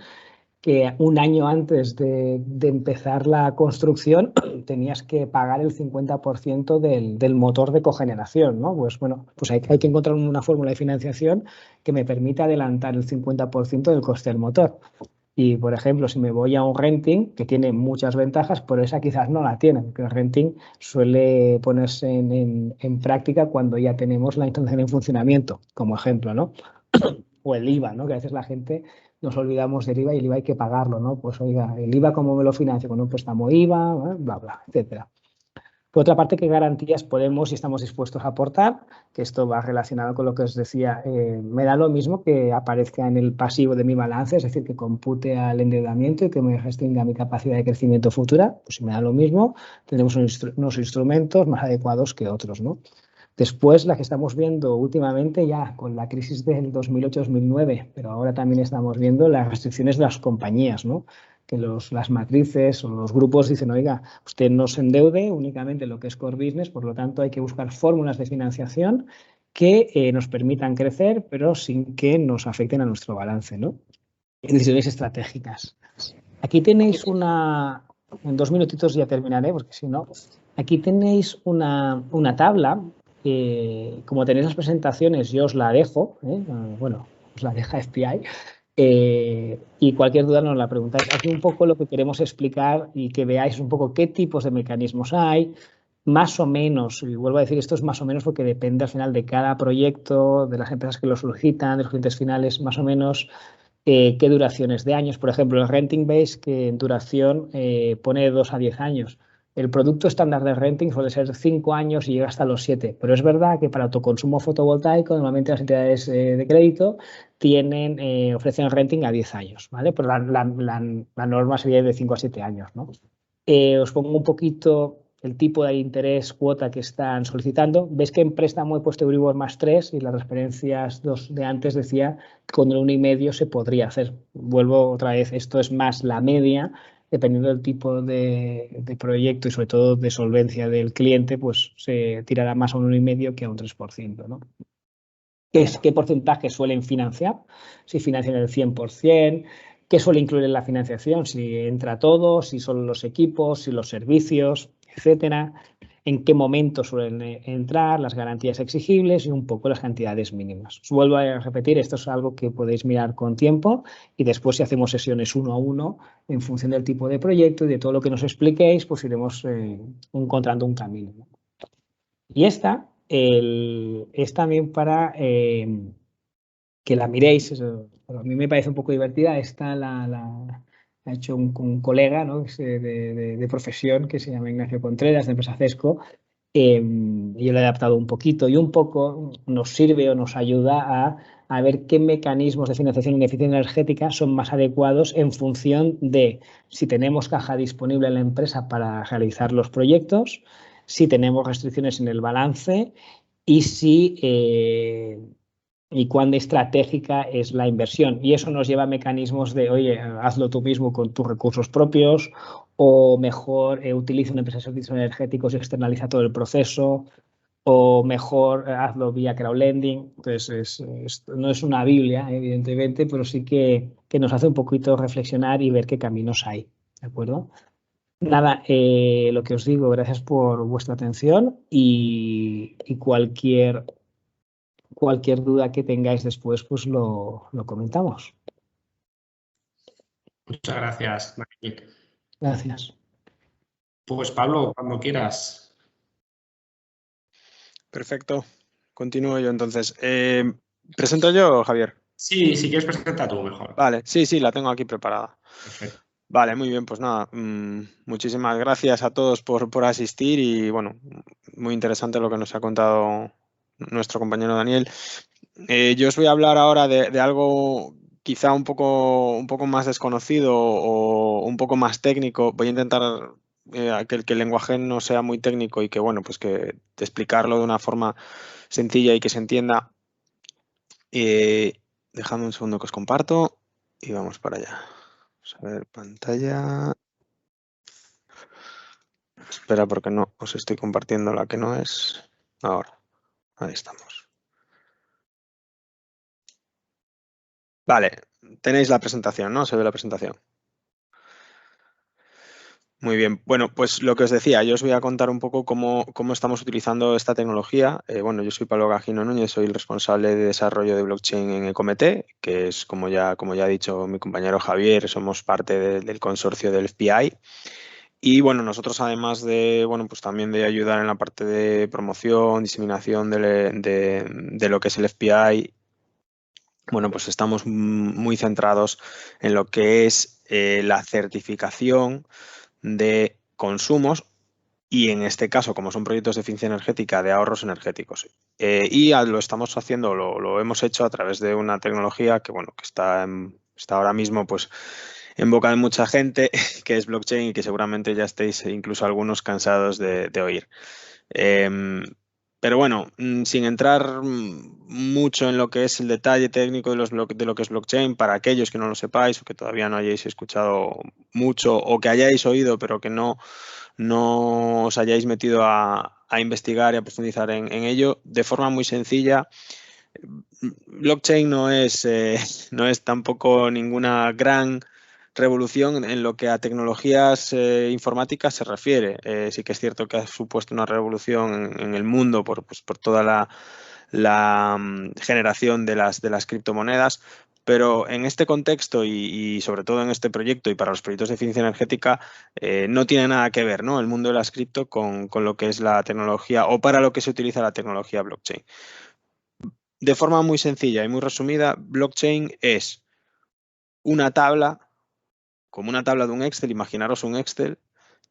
que un año antes de empezar la construcción tenías que pagar el 50% del motor de cogeneración, ¿no? Pues bueno, pues hay que encontrar una fórmula de financiación que me permita adelantar el 50% del coste del motor. Y, por ejemplo, si me voy a un renting, que tiene muchas ventajas, pero esa quizás no la tiene, porque el renting suele ponerse en práctica cuando ya tenemos la instalación en funcionamiento, como ejemplo, ¿no? O el IVA, ¿no? Que a veces la gente nos olvidamos del IVA y el IVA hay que pagarlo, ¿no? Pues oiga, el IVA, ¿cómo me lo financio? Con un préstamo IVA, bla, bla, etcétera. Por otra parte, ¿qué garantías podemos y estamos dispuestos a aportar? Que esto va relacionado con lo que os decía. Me da lo mismo que aparezca en el pasivo de mi balance, es decir, que compute al endeudamiento y que me restrinja mi capacidad de crecimiento futura. Pues si me da lo mismo, tendremos unos instrumentos más adecuados que otros, ¿no? Después, la que estamos viendo últimamente ya con la crisis del 2008-2009, pero ahora también estamos viendo las restricciones de las compañías, ¿no? Que las matrices o los grupos dicen, oiga, usted no se endeude únicamente lo que es core business, por lo tanto hay que buscar fórmulas de financiación que nos permitan crecer, pero sin que nos afecten a nuestro balance, ¿no? Decisiones estratégicas. Aquí tenéis en 2 minutitos ya terminaré, porque si no, aquí tenéis una tabla. Como tenéis las presentaciones, yo os la dejo, bueno, os la deja FPI, y cualquier duda nos la preguntáis. Aquí un poco lo que queremos explicar y que veáis un poco qué tipos de mecanismos hay, más o menos, y vuelvo a decir, esto es más o menos porque depende al final de cada proyecto, de las empresas que lo solicitan, de los clientes finales, más o menos qué duraciones de años. Por ejemplo, el Renting Base, que en duración pone de 2 a 10 años. El producto estándar de renting suele ser 5 años y llega hasta los 7, pero es verdad que para autoconsumo fotovoltaico normalmente las entidades de crédito ofrecen el renting a 10 años, ¿vale? Pero la norma sería de 5 a 7 años, ¿no? Os pongo un poquito el tipo de interés cuota que están solicitando. Ves que en préstamo he puesto Euribor más 3 y las referencias de antes decía que con el 1,5 se podría hacer. Vuelvo otra vez, esto es más la media. Dependiendo del tipo de proyecto y sobre todo de solvencia del cliente, pues se tirará más a un 1,5 que a un 3%, ¿no? ¿Qué porcentaje suelen financiar? Si financian el 100%, ¿qué suele incluir en la financiación? Si entra todo, si son los equipos, si los servicios, etcétera. En qué momento suelen entrar, las garantías exigibles y un poco las cantidades mínimas. Os vuelvo a repetir, esto es algo que podéis mirar con tiempo y después si hacemos sesiones 1 a 1, en función del tipo de proyecto y de todo lo que nos expliquéis, pues iremos encontrando un camino, ¿no? Y esta es también para que la miréis. A mí me parece un poco divertida. Esta la ha hecho un colega, ¿no? de profesión que se llama Ignacio Contreras, de empresa Cesco. Y yo lo he adaptado un poquito y un poco nos sirve o nos ayuda a ver qué mecanismos de financiación en eficiencia energética son más adecuados en función de si tenemos caja disponible en la empresa para realizar los proyectos, si tenemos restricciones en el balance y y cuán estratégica es la inversión. Y eso nos lleva a mecanismos de, oye, hazlo tú mismo con tus recursos propios o mejor utiliza una empresa de servicios energéticos y externaliza todo el proceso o mejor hazlo vía crowdlending. Entonces, no es una Biblia, evidentemente, pero sí que nos hace un poquito reflexionar y ver qué caminos hay. ¿De acuerdo? Nada, lo que os digo, gracias por vuestra atención y cualquier duda que tengáis después, pues lo comentamos. Muchas gracias, Daniel. Gracias. Pues Pablo, cuando quieras. Perfecto. Continúo yo entonces. ¿Presento yo, Javier? Sí, si quieres presenta tú mejor. Vale, sí, la tengo aquí preparada. Perfecto. Vale, muy bien, pues nada, muchísimas gracias a todos por asistir y bueno, muy interesante lo que nos ha contado nuestro compañero Daniel. Yo os voy a hablar ahora de algo quizá un poco más desconocido o un poco más técnico. Voy a intentar que el lenguaje no sea muy técnico y que bueno, pues que de explicarlo de una forma sencilla y que se entienda. Dejadme un segundo que os comparto y vamos para allá. Vamos a ver pantalla. Espera porque no os estoy compartiendo la que no es. Ahora, ahí estamos. Vale, tenéis la presentación, ¿no? Se ve la presentación. Muy bien, bueno, pues lo que os decía, yo os voy a contar un poco cómo estamos utilizando esta tecnología. Bueno, yo soy Pablo Gajino Núñez, soy el responsable de desarrollo de blockchain en Ecomete, que es, como ya ha dicho mi compañero Javier, somos parte del consorcio del FPI. Y bueno, nosotros además de, bueno, pues también de ayudar en la parte de promoción, diseminación de lo que es el FPI, bueno, pues estamos muy centrados en lo que es la certificación de consumos y en este caso, como son proyectos de eficiencia energética, de ahorros energéticos. Y lo estamos haciendo, lo hemos hecho a través de una tecnología que, bueno, que está ahora mismo pues en boca de mucha gente, que es blockchain y que seguramente ya estéis incluso algunos cansados de oír. Pero bueno, sin entrar mucho en lo que es el detalle técnico de lo que es blockchain, para aquellos que no lo sepáis o que todavía no hayáis escuchado mucho o que hayáis oído pero que no os hayáis metido a investigar y a profundizar en ello, de forma muy sencilla, blockchain no es tampoco ninguna gran revolución en lo que a tecnologías informáticas se refiere. Sí que es cierto que ha supuesto una revolución en el mundo por toda la generación de las criptomonedas, pero en este contexto y sobre todo en este proyecto y para los proyectos de eficiencia energética no tiene nada que ver, ¿no? El mundo de las cripto con lo que es la tecnología o para lo que se utiliza la tecnología blockchain. De forma muy sencilla y muy resumida, blockchain es una tabla, como una tabla de un Excel, imaginaros un Excel,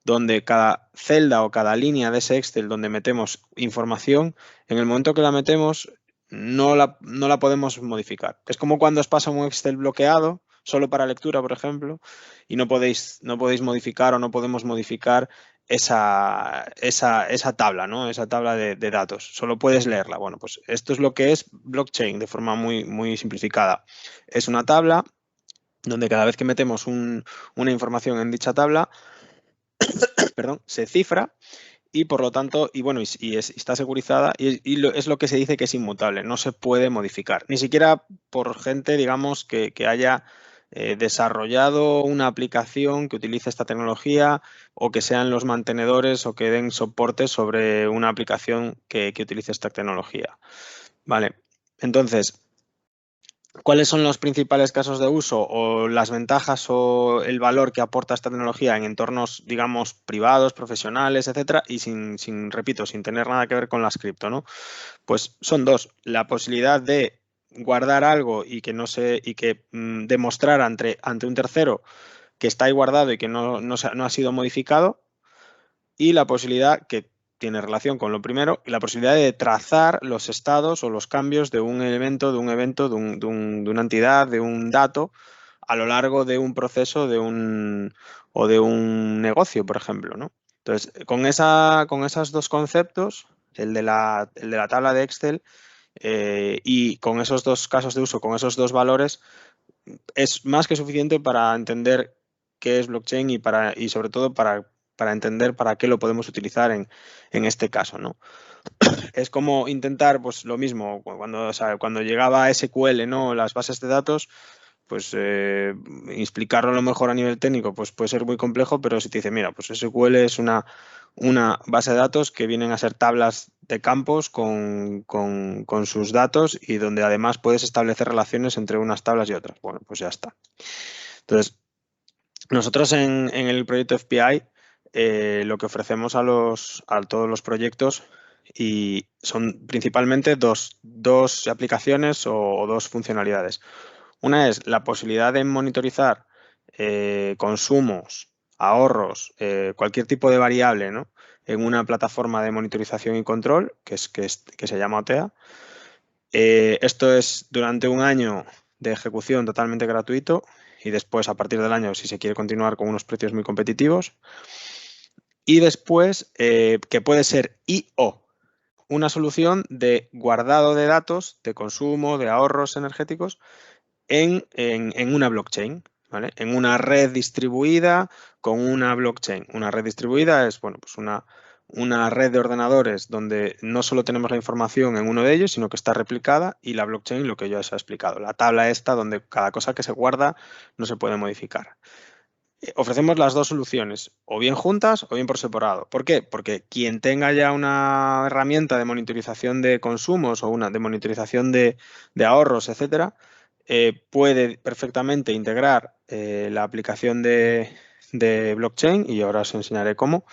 donde cada celda o cada línea de ese Excel donde metemos información, en el momento que la metemos no la podemos modificar. Es como cuando os pasa un Excel bloqueado, solo para lectura, por ejemplo, y no podéis modificar o no podemos modificar esa tabla, ¿no? Esa tabla de datos. Solo puedes leerla. Bueno, pues esto es lo que es blockchain de forma muy, muy simplificada. Es una tabla donde cada vez que metemos una información en dicha tabla, perdón, se cifra y por lo tanto, está securizada y es lo que se dice que es inmutable, no se puede modificar, ni siquiera por gente, digamos, que haya desarrollado una aplicación que utilice esta tecnología o que sean los mantenedores o que den soporte sobre una aplicación que utilice esta tecnología. Vale, entonces, ¿cuáles son los principales casos de uso o las ventajas o el valor que aporta esta tecnología en entornos, digamos, privados, profesionales, etcétera? Y repito, sin tener nada que ver con las cripto, ¿no? Pues son dos. La posibilidad de guardar algo y que demostrar ante un tercero que está ahí guardado y que no ha sido modificado. Y la posibilidad que tiene relación con lo primero, y la posibilidad de trazar los estados o los cambios de un elemento, de una entidad, de un dato, a lo largo de un proceso o de un negocio, por ejemplo, ¿no? Entonces, con esos dos conceptos, el de la tabla de Excel y con esos dos casos de uso, con esos dos valores, es más que suficiente para entender qué es blockchain y sobre todo para entender para qué lo podemos utilizar en este caso, ¿no? Es como intentar, pues lo mismo, cuando llegaba SQL, ¿no? Las bases de datos, pues explicarlo a lo mejor a nivel técnico, pues puede ser muy complejo, pero si te dice, mira, pues SQL es una base de datos que vienen a ser tablas de campos con sus datos y donde además puedes establecer relaciones entre unas tablas y otras. Bueno, pues ya está. Entonces, nosotros en el proyecto FPI lo que ofrecemos a todos los proyectos y son principalmente dos aplicaciones o dos funcionalidades. Una es la posibilidad de monitorizar consumos, ahorros, cualquier tipo de variable, ¿no? En una plataforma de monitorización y control que se llama OTEA. Esto es durante un año de ejecución totalmente gratuito y después, a partir del año, si se quiere continuar con unos precios muy competitivos. Y después, que puede ser I/O, una solución de guardado de datos, de consumo, de ahorros energéticos en una blockchain, ¿vale? En una red distribuida con una blockchain. Una red distribuida es, bueno, pues una red de ordenadores donde no solo tenemos la información en uno de ellos, sino que está replicada, y la blockchain, lo que yo os he explicado, la tabla esta donde cada cosa que se guarda no se puede modificar. Ofrecemos las dos soluciones, o bien juntas o bien por separado. ¿Por qué? Porque quien tenga ya una herramienta de monitorización de consumos o una de monitorización de ahorros, etcétera, puede perfectamente integrar la aplicación de blockchain, y ahora os enseñaré cómo.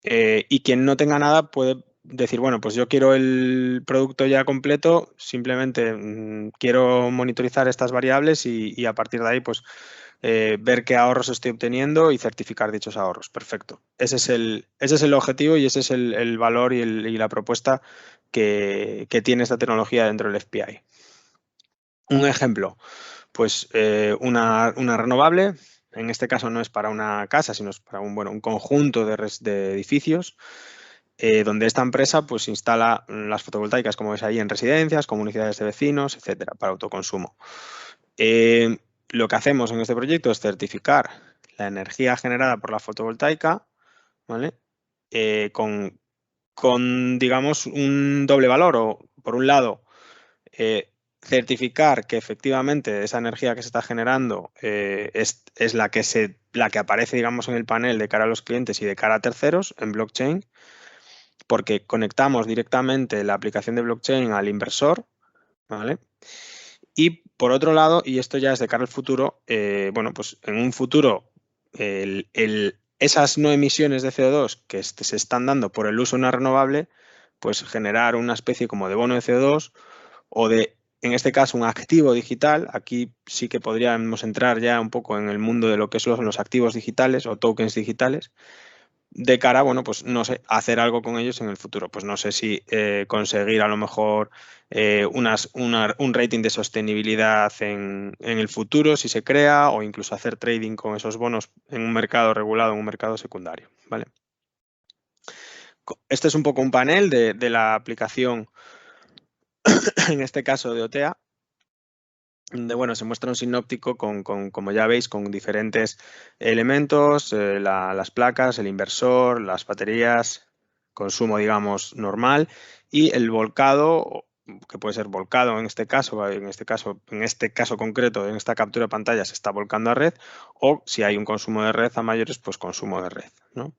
Y quien no tenga nada puede decir, bueno, pues yo quiero el producto ya completo, simplemente quiero monitorizar estas variables y a partir de ahí, pues ver qué ahorros estoy obteniendo y certificar dichos ahorros. Perfecto. Ese es el objetivo y ese es el valor y la propuesta que tiene esta tecnología dentro del FPI. Un ejemplo, pues una renovable. En este caso no es para una casa, sino es para un conjunto de edificios, donde esta empresa pues instala las fotovoltaicas, como ves ahí, en residencias, comunidades de vecinos, etcétera, para autoconsumo. Lo que hacemos en este proyecto es certificar la energía generada por la fotovoltaica, ¿vale? Con, digamos, un doble valor, o por un lado, certificar que efectivamente esa energía que se está generando es la que aparece, digamos, en el panel de cara a los clientes y de cara a terceros en blockchain, porque conectamos directamente la aplicación de blockchain al inversor, ¿vale? Y por otro lado, y esto ya es de cara al futuro, bueno, pues en un futuro esas no emisiones de CO2 que se están dando por el uso de una renovable, pues generar una especie como de bono de CO2 o de, en este caso, un activo digital. Aquí sí que podríamos entrar ya un poco en el mundo de lo que son los activos digitales o tokens digitales, de cara, bueno, pues no sé, hacer algo con ellos en el futuro. Pues no sé si conseguir a lo mejor un rating de sostenibilidad en el futuro, si se crea, o incluso hacer trading con esos bonos en un mercado regulado, en un mercado secundario, ¿vale? Este es un poco un panel de la aplicación, en este caso de OTEA, donde, bueno, se muestra un sinóptico como ya veis, con diferentes elementos, las placas, el inversor, las baterías, consumo, digamos, normal, y el volcado, que puede ser volcado en este caso concreto, en esta captura de pantalla se está volcando a red, o si hay un consumo de red a mayores, pues consumo de red, ¿no?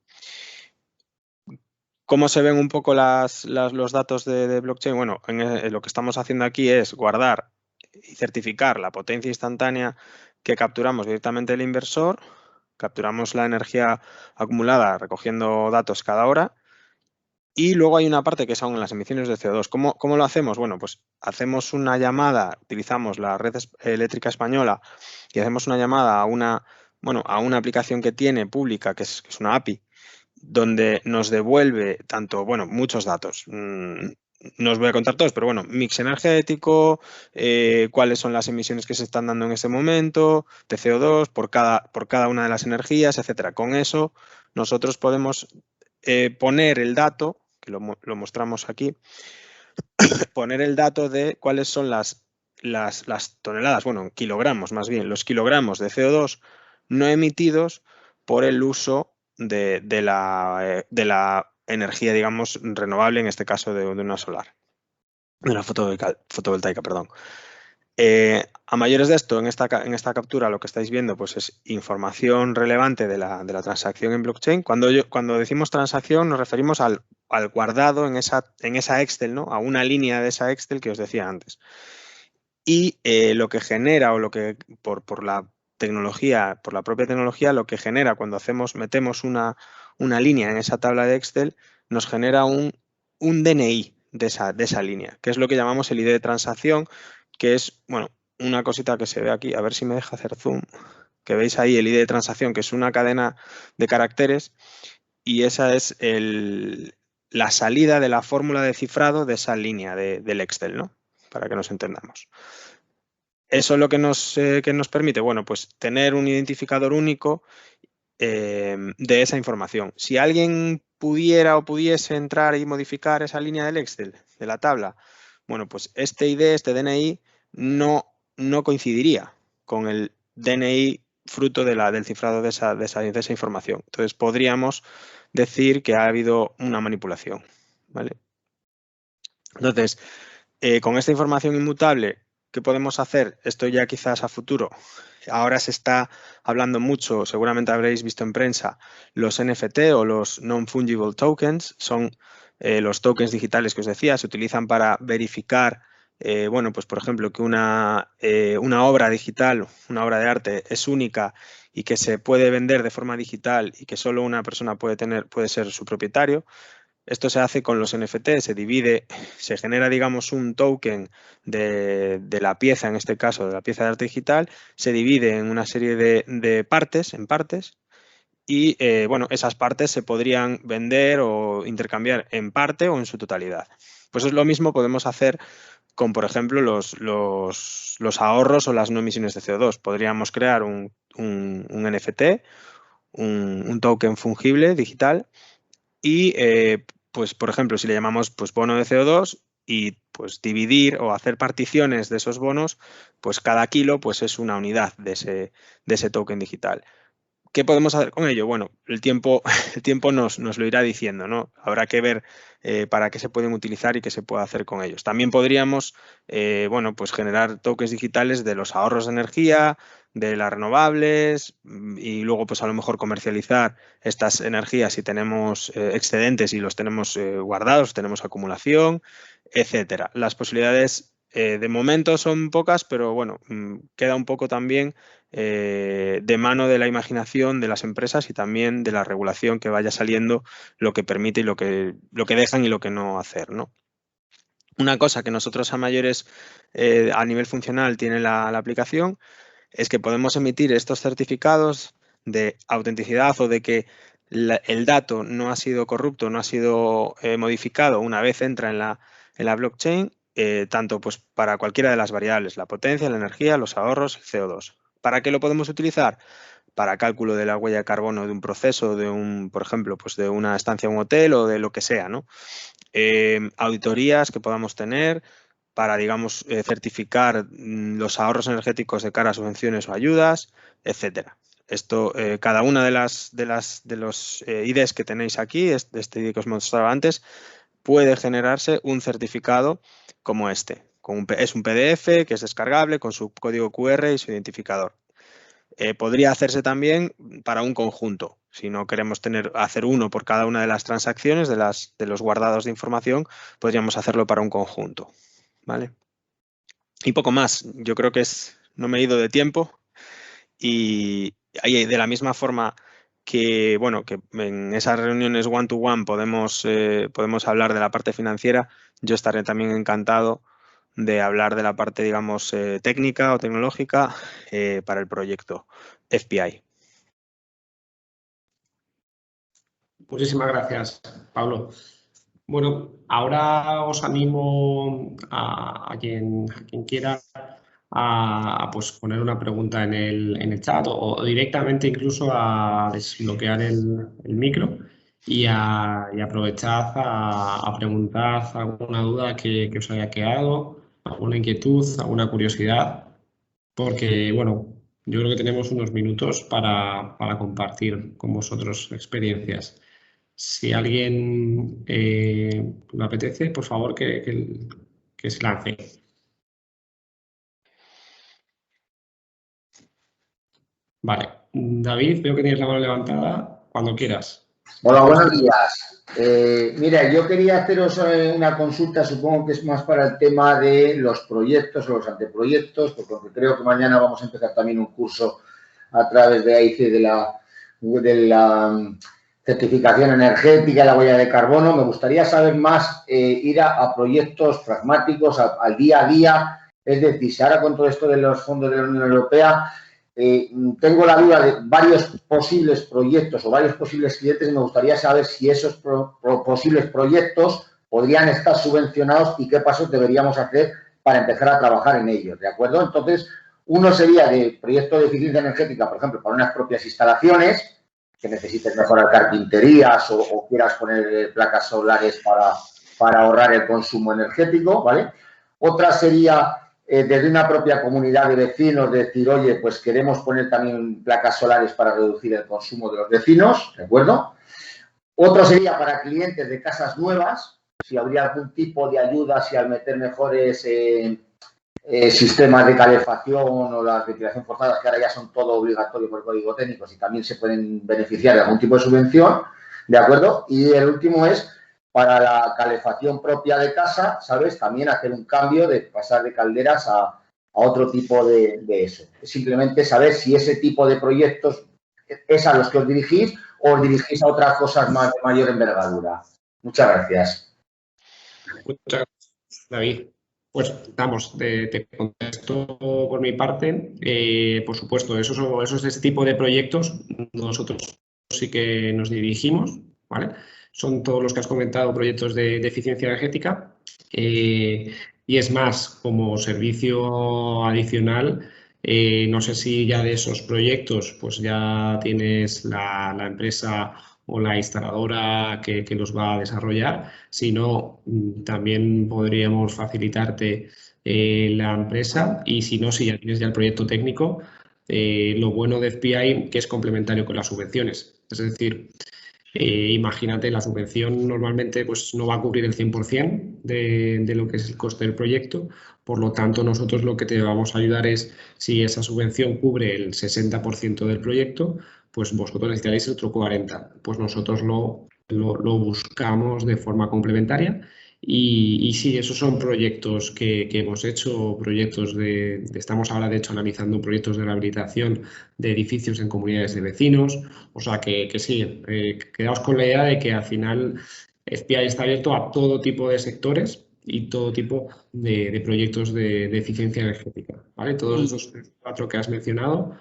¿Cómo se ven un poco los datos de blockchain? Bueno, lo que estamos haciendo aquí es guardar y certificar la potencia instantánea que capturamos directamente del inversor. Capturamos la energía acumulada recogiendo datos cada hora. Y luego hay una parte que son las emisiones de CO2. ¿Cómo lo hacemos? Bueno, pues hacemos una llamada, utilizamos la red eléctrica española y hacemos una llamada a una aplicación que tiene pública, que es una API, donde nos devuelve muchos datos. No os voy a contar todos, pero bueno, mix energético, cuáles son las emisiones que se están dando en ese momento, de CO2 por cada una de las energías, etcétera. Con eso nosotros podemos poner el dato, que lo mostramos aquí, poner el dato de cuáles son las toneladas, bueno, kilogramos más bien, los kilogramos de CO2 no emitidos por el uso de la energía, digamos, renovable, en este caso de una solar, de una fotovoltaica, perdón. A mayores de esto, en esta captura lo que estáis viendo pues es información relevante de la transacción en blockchain. Cuando decimos transacción nos referimos al guardado en esa Excel, ¿no? A una línea de esa Excel que os decía antes. Y lo que genera, o lo que por la tecnología, por la propia tecnología, lo que genera cuando metemos una línea en esa tabla de Excel, nos genera un DNI de esa línea, que es lo que llamamos el ID de transacción, que es, bueno, una cosita que se ve aquí, a ver si me deja hacer zoom, que veis ahí el ID de transacción, que es una cadena de caracteres, y esa es la salida de la fórmula de cifrado de esa línea del Excel, ¿no? Para que nos entendamos. ¿Eso es lo que nos permite? Bueno, pues tener un identificador único de esa información. Si alguien pudiera o pudiese entrar y modificar esa línea del Excel, de la tabla, bueno, pues este ID, este DNI, no coincidiría con el DNI fruto del cifrado de esa información. Entonces podríamos decir que ha habido una manipulación, ¿vale? Entonces, con esta información inmutable, ¿qué podemos hacer? Esto ya quizás a futuro. Ahora se está hablando mucho, seguramente habréis visto en prensa, los NFT o los Non-Fungible Tokens, son los tokens digitales que os decía, se utilizan para verificar, bueno, pues por ejemplo, que una obra digital, una obra de arte es única y que se puede vender de forma digital y que solo una persona puede ser su propietario. Esto se hace con los NFT, se genera, digamos, un token de la pieza, en este caso, de la pieza de arte digital, se divide en una serie de partes, y, bueno, esas partes se podrían vender o intercambiar en parte o en su totalidad. Pues es lo mismo podemos hacer con, por ejemplo, los ahorros o las no emisiones de CO2. Podríamos crear un NFT, un token fungible digital, y, pues, por ejemplo, si le llamamos pues, bono de CO2 y pues, dividir o hacer particiones de esos bonos, pues cada kilo pues, es una unidad de ese token digital. ¿Qué podemos hacer con ello? Bueno, el tiempo nos lo irá diciendo, ¿no? Habrá que ver para qué se pueden utilizar y qué se puede hacer con ellos. También podríamos, bueno, pues generar tokens digitales de los ahorros de energía, de las renovables, y luego, pues a lo mejor comercializar estas energías si tenemos excedentes y los tenemos guardados, tenemos acumulación, etcétera. Las posibilidades de momento son pocas, pero bueno, queda un poco también de mano de la imaginación de las empresas y también de la regulación que vaya saliendo, lo que permite y lo que dejan y lo que no hacer, ¿no? Una cosa que nosotros a mayores a nivel funcional tiene la aplicación es que podemos emitir estos certificados de autenticidad o de que el dato no ha sido corrupto, no ha sido modificado una vez entra en la blockchain, tanto pues, para cualquiera de las variables, la potencia, la energía, los ahorros, el CO2. ¿Para qué lo podemos utilizar? Para cálculo de la huella de carbono de un proceso, por ejemplo, pues de una estancia en un hotel o de lo que sea, ¿no? Auditorías que podamos tener para, digamos, certificar los ahorros energéticos de cara a subvenciones o ayudas, etcétera. Esto, cada una de los IDs que tenéis aquí, este ID que os mostraba antes, puede generarse un certificado como este. Es un PDF que es descargable con su código QR y su identificador. Podría hacerse también para un conjunto. Si no queremos hacer uno por cada una de las transacciones de los guardados de información, podríamos hacerlo para un conjunto, ¿vale? Y poco más. Yo creo que no me he ido de tiempo y de la misma forma que, bueno, que en esas reuniones one-to-one podemos hablar de la parte financiera, yo estaré también encantado de hablar de la parte, digamos, técnica o tecnológica para el proyecto FPI. Muchísimas gracias, Pablo. Bueno, ahora os animo a quien quiera a pues, poner una pregunta en el chat o directamente incluso a desbloquear el micro y aprovechad a preguntar alguna duda que os haya quedado, alguna inquietud, alguna curiosidad, porque bueno, yo creo que tenemos unos minutos para compartir con vosotros experiencias. Si a alguien le apetece, por favor que se lance. Vale. David, veo que tienes la mano levantada. Cuando quieras. Hola, buenos días. Mira, yo quería haceros una consulta, supongo que es más para el tema de los proyectos o los anteproyectos, porque creo que mañana vamos a empezar también un curso a través de AIC de la certificación energética y la huella de carbono. Me gustaría saber más, ir a proyectos pragmáticos, al día a día. Es decir, si ahora con todo esto de los fondos de la Unión Europea, tengo la duda de varios posibles proyectos o varios posibles clientes y me gustaría saber si esos posibles proyectos podrían estar subvencionados y qué pasos deberíamos hacer para empezar a trabajar en ellos, ¿de acuerdo? Entonces, uno sería de proyecto de eficiencia energética, por ejemplo, para unas propias instalaciones, que necesites mejorar carpinterías o quieras poner placas solares para ahorrar el consumo energético, ¿vale? Otra sería desde una propia comunidad de vecinos decir, oye, pues queremos poner también placas solares para reducir el consumo de los vecinos, ¿de acuerdo? Otro sería para clientes de casas nuevas, si habría algún tipo de ayuda, si al meter mejores sistemas de calefacción o la ventilación forzada, que ahora ya son todo obligatorio por código técnico, y también se pueden beneficiar de algún tipo de subvención, ¿de acuerdo? Y el último es para la calefacción propia de casa, ¿sabes? También hacer un cambio de pasar de calderas a otro tipo de eso. Simplemente saber si ese tipo de proyectos es a los que os dirigís o os dirigís a otras cosas más de mayor envergadura. Muchas gracias. Muchas gracias, David. Pues vamos, te contesto por mi parte. Por supuesto, esos de ese tipo de proyectos nosotros sí que nos dirigimos, ¿vale? Son todos los que has comentado, proyectos de eficiencia energética. Y es más, como servicio adicional, no sé si ya de esos proyectos pues ya tienes la empresa o la instaladora que los va a desarrollar. Si no, también podríamos facilitarte la empresa, y si no, si ya tienes ya el proyecto técnico, lo bueno de FPI que es complementario con las subvenciones. Es decir, imagínate, la subvención normalmente pues, no va a cubrir el 100% de lo que es el coste del proyecto. Por lo tanto, nosotros lo que te vamos a ayudar es, si esa subvención cubre el 60% del proyecto, pues vosotros necesitaréis el otro 40%. Pues nosotros lo buscamos de forma complementaria. Y sí, esos son proyectos que hemos hecho, proyectos estamos ahora de hecho analizando proyectos de rehabilitación de edificios en comunidades de vecinos. O sea que sí, quedaos con la idea de que al final FPI está abierto a todo tipo de sectores y todo tipo de proyectos de eficiencia energética, ¿vale? Todos esos 4 que has mencionado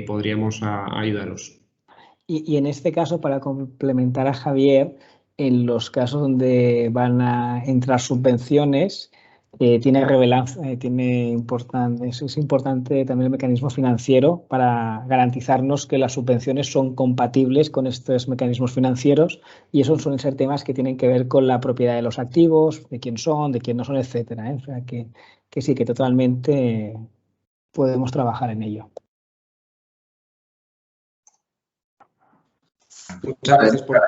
podríamos ayudaros. Y en este caso, para complementar a Javier, en los casos donde van a entrar subvenciones, es importante también el mecanismo financiero para garantizarnos que las subvenciones son compatibles con estos mecanismos financieros, y esos suelen ser temas que tienen que ver con la propiedad de los activos, de quién son, de quién no son, etcétera. O sea que sí, que totalmente podemos trabajar en ello. Muchas gracias por...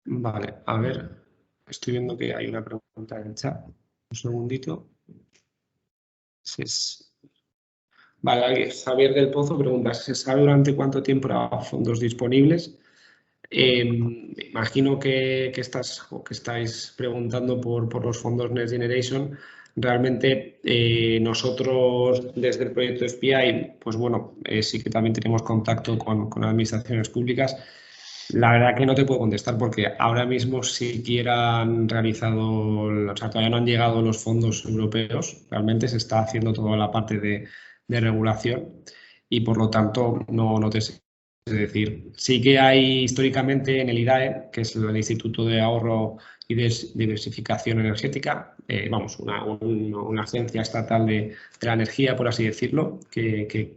Vale, a ver, estoy viendo que hay una pregunta en el chat. Un segundito. Vale, Javier del Pozo pregunta, ¿se sabe durante cuánto tiempo habrá fondos disponibles? Imagino que estáis preguntando por los fondos Next Generation. Realmente nosotros desde el proyecto FPI, pues bueno, sí que también tenemos contacto con administraciones públicas. La verdad que no te puedo contestar porque ahora mismo siquiera han realizado, o sea, todavía no han llegado los fondos europeos. Realmente se está haciendo toda la parte de regulación y por lo tanto no te sé. Es decir, sí que hay históricamente en el IDAE, que es el Instituto de Ahorro y Diversificación Energética, una agencia estatal de la energía, por así decirlo, que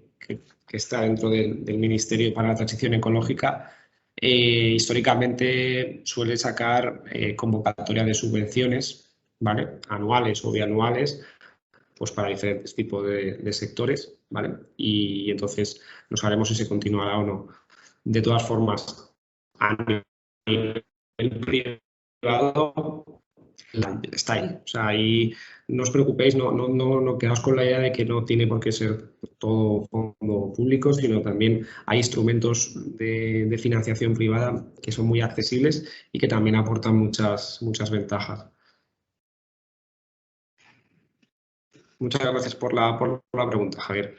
está dentro del Ministerio para la Transición Ecológica. Históricamente suele sacar convocatoria de subvenciones, ¿vale? Anuales o bianuales, pues para diferentes tipos de sectores, ¿vale? Y entonces no sabremos si se continuará o no. De todas formas, a nivel privado está ahí. O sea, ahí no os preocupéis, no quedaos con la idea de que no tiene por qué ser todo fondo público, sino también hay instrumentos de financiación privada que son muy accesibles y que también aportan muchas ventajas. Muchas gracias por la pregunta, Javier.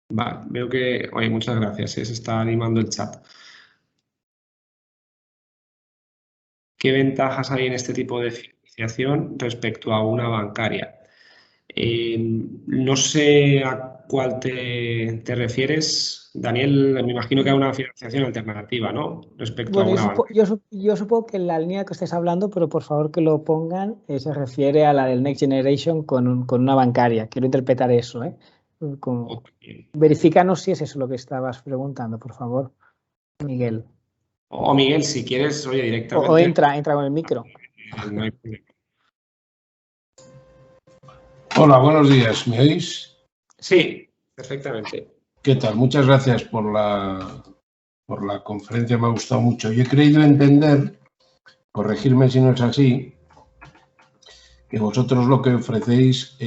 Vale, veo que, oye, muchas gracias, se está animando el chat. ¿Qué ventajas hay en este tipo de financiación respecto a una bancaria? No sé a cuál te refieres, Daniel. Me imagino que hay una financiación alternativa, ¿no? Respecto a una bancaria. Yo supongo que en la línea que estés hablando, pero por favor que lo pongan, se refiere a la del Next Generation con una bancaria. Quiero interpretar eso, ¿eh? Verifícanos si es eso lo que estabas preguntando, por favor, Miguel. O Miguel, si quieres, oye, directamente. O entra con el micro. No hay problema. Hola, buenos días. ¿Me oís? Sí, perfectamente. ¿Qué tal? Muchas gracias por la conferencia, me ha gustado mucho. Yo he creído entender, corregirme si no es así, que vosotros lo que ofrecéis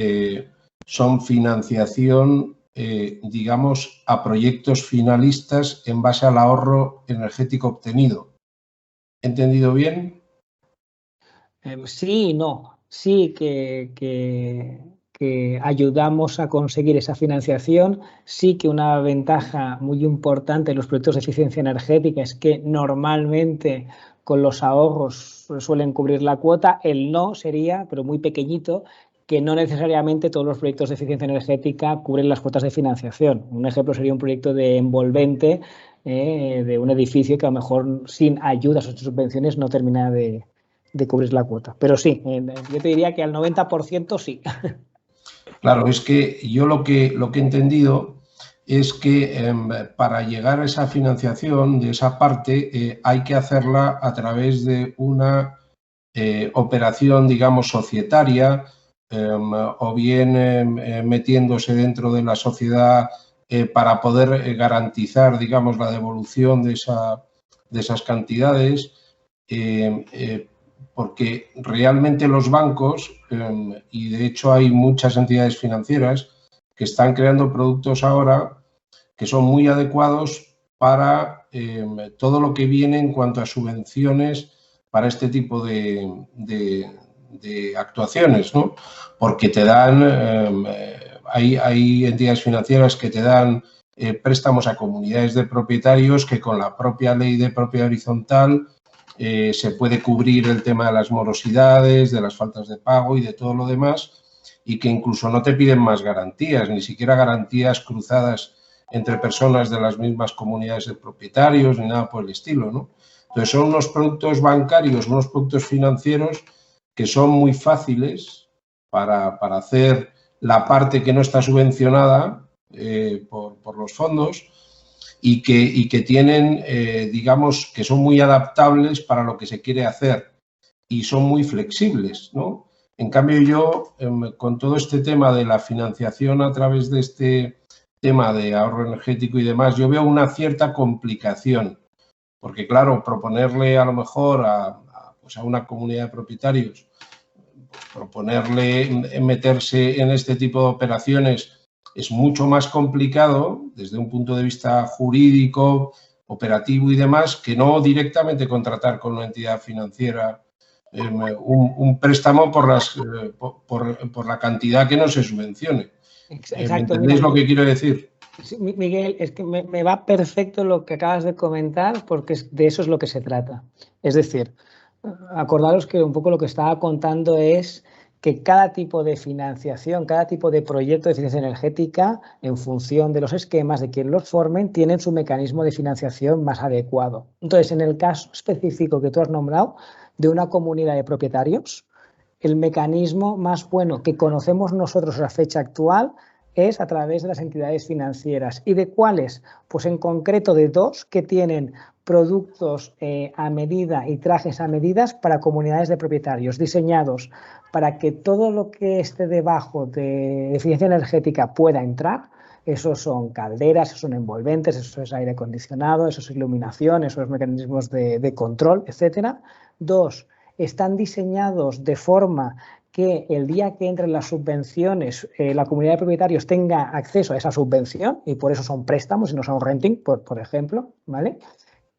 son financiación, digamos, a proyectos finalistas en base al ahorro energético obtenido. ¿He entendido bien? Sí y no. Sí que ayudamos a conseguir esa financiación. Sí que una ventaja muy importante en los proyectos de eficiencia energética es que normalmente con los ahorros suelen cubrir la cuota. El no sería, pero muy pequeñito, que no necesariamente todos los proyectos de eficiencia energética cubren las cuotas de financiación. Un ejemplo sería un proyecto de envolvente de un edificio que a lo mejor sin ayudas o subvenciones no termina de cubrir la cuota. Pero sí, yo te diría que al 90% sí. Claro, es que yo lo que he entendido es que para llegar a esa financiación de esa parte hay que hacerla a través de una operación, digamos, societaria o bien metiéndose dentro de la sociedad para poder garantizar, digamos, la devolución de esas cantidades. Porque realmente los bancos, y de hecho hay muchas entidades financieras que están creando productos ahora que son muy adecuados para todo lo que viene en cuanto a subvenciones para este tipo de actuaciones, ¿no? Porque te dan, hay entidades financieras que te dan préstamos a comunidades de propietarios que con la propia ley de propiedad horizontal se puede cubrir el tema de las morosidades, de las faltas de pago y de todo lo demás, y que incluso no te piden más garantías, ni siquiera garantías cruzadas entre personas de las mismas comunidades de propietarios, ni nada por el estilo, ¿no? Entonces son unos productos bancarios, unos productos financieros que son muy fáciles para hacer la parte que no está subvencionada por los fondos, y que tienen, digamos, que son muy adaptables para lo que se quiere hacer y son muy flexibles, ¿no? En cambio, yo, con todo este tema de la financiación a través de este tema de ahorro energético y demás, yo veo una cierta complicación, porque, claro, proponerle a lo mejor a una comunidad de propietarios, proponerle meterse en este tipo de operaciones es mucho más complicado desde un punto de vista jurídico, operativo y demás, que no directamente contratar con una entidad financiera un préstamo por la cantidad que no se subvencione. Exacto. ¿Me entendéis lo que quiero decir? Sí, Miguel, es que me va perfecto lo que acabas de comentar, porque de eso es lo que se trata. Es decir, acordaros que un poco lo que estaba contando es que cada tipo de financiación, cada tipo de proyecto de eficiencia energética, en función de los esquemas de quien los formen, tienen su mecanismo de financiación más adecuado. Entonces, en el caso específico que tú has nombrado, de una comunidad de propietarios, el mecanismo más bueno que conocemos nosotros a la fecha actual es a través de las entidades financieras. ¿Y de cuáles? Pues en concreto de dos que tienen productos a medida y trajes a medidas para comunidades de propietarios, diseñados para que todo lo que esté debajo de eficiencia energética pueda entrar. Esos son calderas, esos son envolventes, eso es aire acondicionado, eso es iluminación, esos mecanismos de control, etcétera. Dos, están diseñados de forma que el día que entren las subvenciones, la comunidad de propietarios tenga acceso a esa subvención, y por eso son préstamos y no son renting, por ejemplo, ¿vale?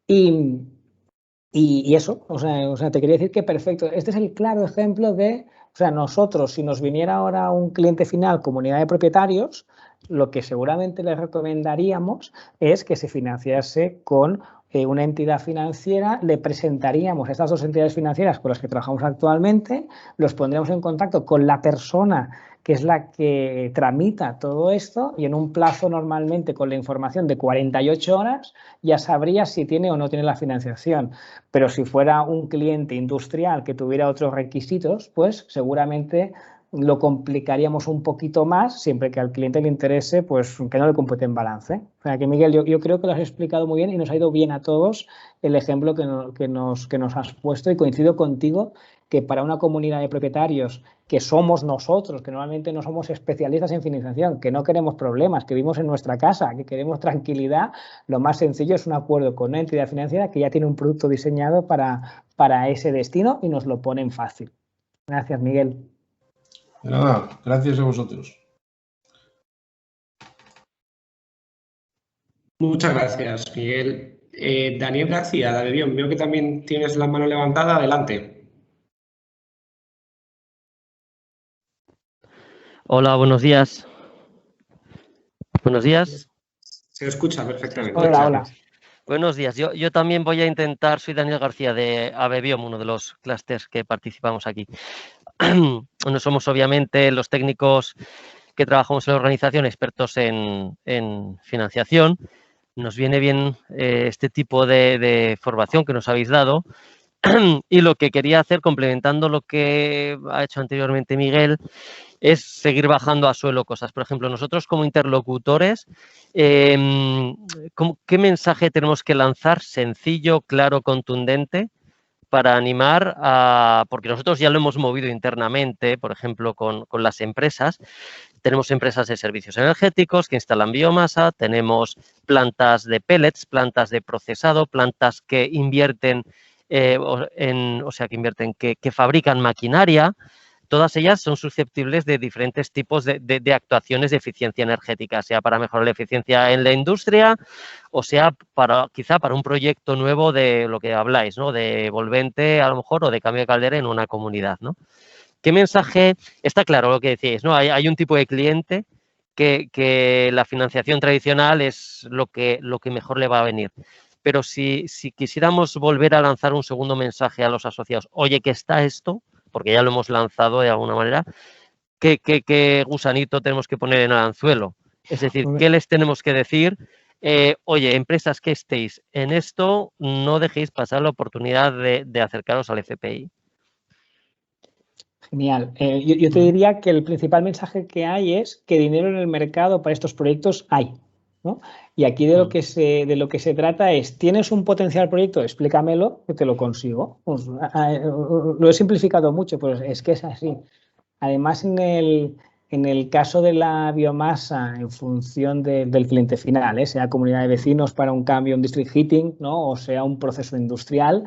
Y eso, o sea, te quería decir que perfecto. Este es el claro ejemplo de, o sea, nosotros, si nos viniera ahora un cliente final, comunidad de propietarios, lo que seguramente les recomendaríamos es que se financiase con una entidad financiera, le presentaríamos a estas dos entidades financieras con las que trabajamos actualmente, los pondríamos en contacto con la persona que es la que tramita todo esto, y en un plazo normalmente con la información de 48 horas ya sabría si tiene o no tiene la financiación. Pero si fuera un cliente industrial que tuviera otros requisitos, pues seguramente lo complicaríamos un poquito más, siempre que al cliente le interese, pues que no le compute en balance. O sea que, Miguel, yo creo que lo has explicado muy bien y nos ha ido bien a todos el ejemplo que nos has puesto, y coincido contigo que para una comunidad de propietarios que somos nosotros, que normalmente no somos especialistas en financiación, que no queremos problemas, que vivimos en nuestra casa, que queremos tranquilidad, lo más sencillo es un acuerdo con una entidad financiera que ya tiene un producto diseñado para ese destino y nos lo ponen fácil. Gracias, Miguel. De nada, gracias a vosotros. Muchas gracias, Miguel. Daniel García, de Abebión, veo que también tienes la mano levantada. Adelante. Hola, buenos días. Buenos días. Se escucha perfectamente. Hola, hola. Buenos días. Yo también voy a intentar, soy Daniel García de Abebiom, uno de los clústeres que participamos aquí. No somos obviamente los técnicos que trabajamos en la organización expertos en financiación. Nos viene bien este tipo de formación que nos habéis dado. Y lo que quería hacer, complementando lo que ha hecho anteriormente Miguel, es seguir bajando a suelo cosas. Por ejemplo, nosotros como interlocutores, ¿qué mensaje tenemos que lanzar sencillo, claro, contundente para animar a...? Porque nosotros ya lo hemos movido internamente, por ejemplo, con las empresas. Tenemos empresas de servicios energéticos que instalan biomasa, tenemos plantas de pellets, plantas de procesado, plantas que invierten que fabrican maquinaria. Todas ellas son susceptibles de diferentes tipos de actuaciones de eficiencia energética, sea para mejorar la eficiencia en la industria o sea quizá para un proyecto nuevo de lo que habláis, ¿no? De volvente a lo mejor o de cambio de caldera en una comunidad, ¿no? ¿Qué mensaje? Está claro lo que decíais, ¿no? Hay un tipo de cliente que la financiación tradicional es lo que mejor le va a venir. Pero si quisiéramos volver a lanzar un segundo mensaje a los asociados, oye, que está esto, porque ya lo hemos lanzado de alguna manera, ¿qué gusanito tenemos que poner en el anzuelo? Es decir, ¿qué les tenemos que decir? Oye, empresas que estéis en esto, no dejéis pasar la oportunidad de acercaros al FPI. Genial. Yo te diría que el principal mensaje que hay es que dinero en el mercado para estos proyectos hay, ¿no? Y aquí de lo que se trata es, ¿tienes un potencial proyecto? Explícamelo, que te lo consigo. Pues, lo he simplificado mucho, pues es que es así. Además, en el caso de la biomasa, en función del cliente final, sea comunidad de vecinos para un cambio en district heating, ¿no? O sea un proceso industrial,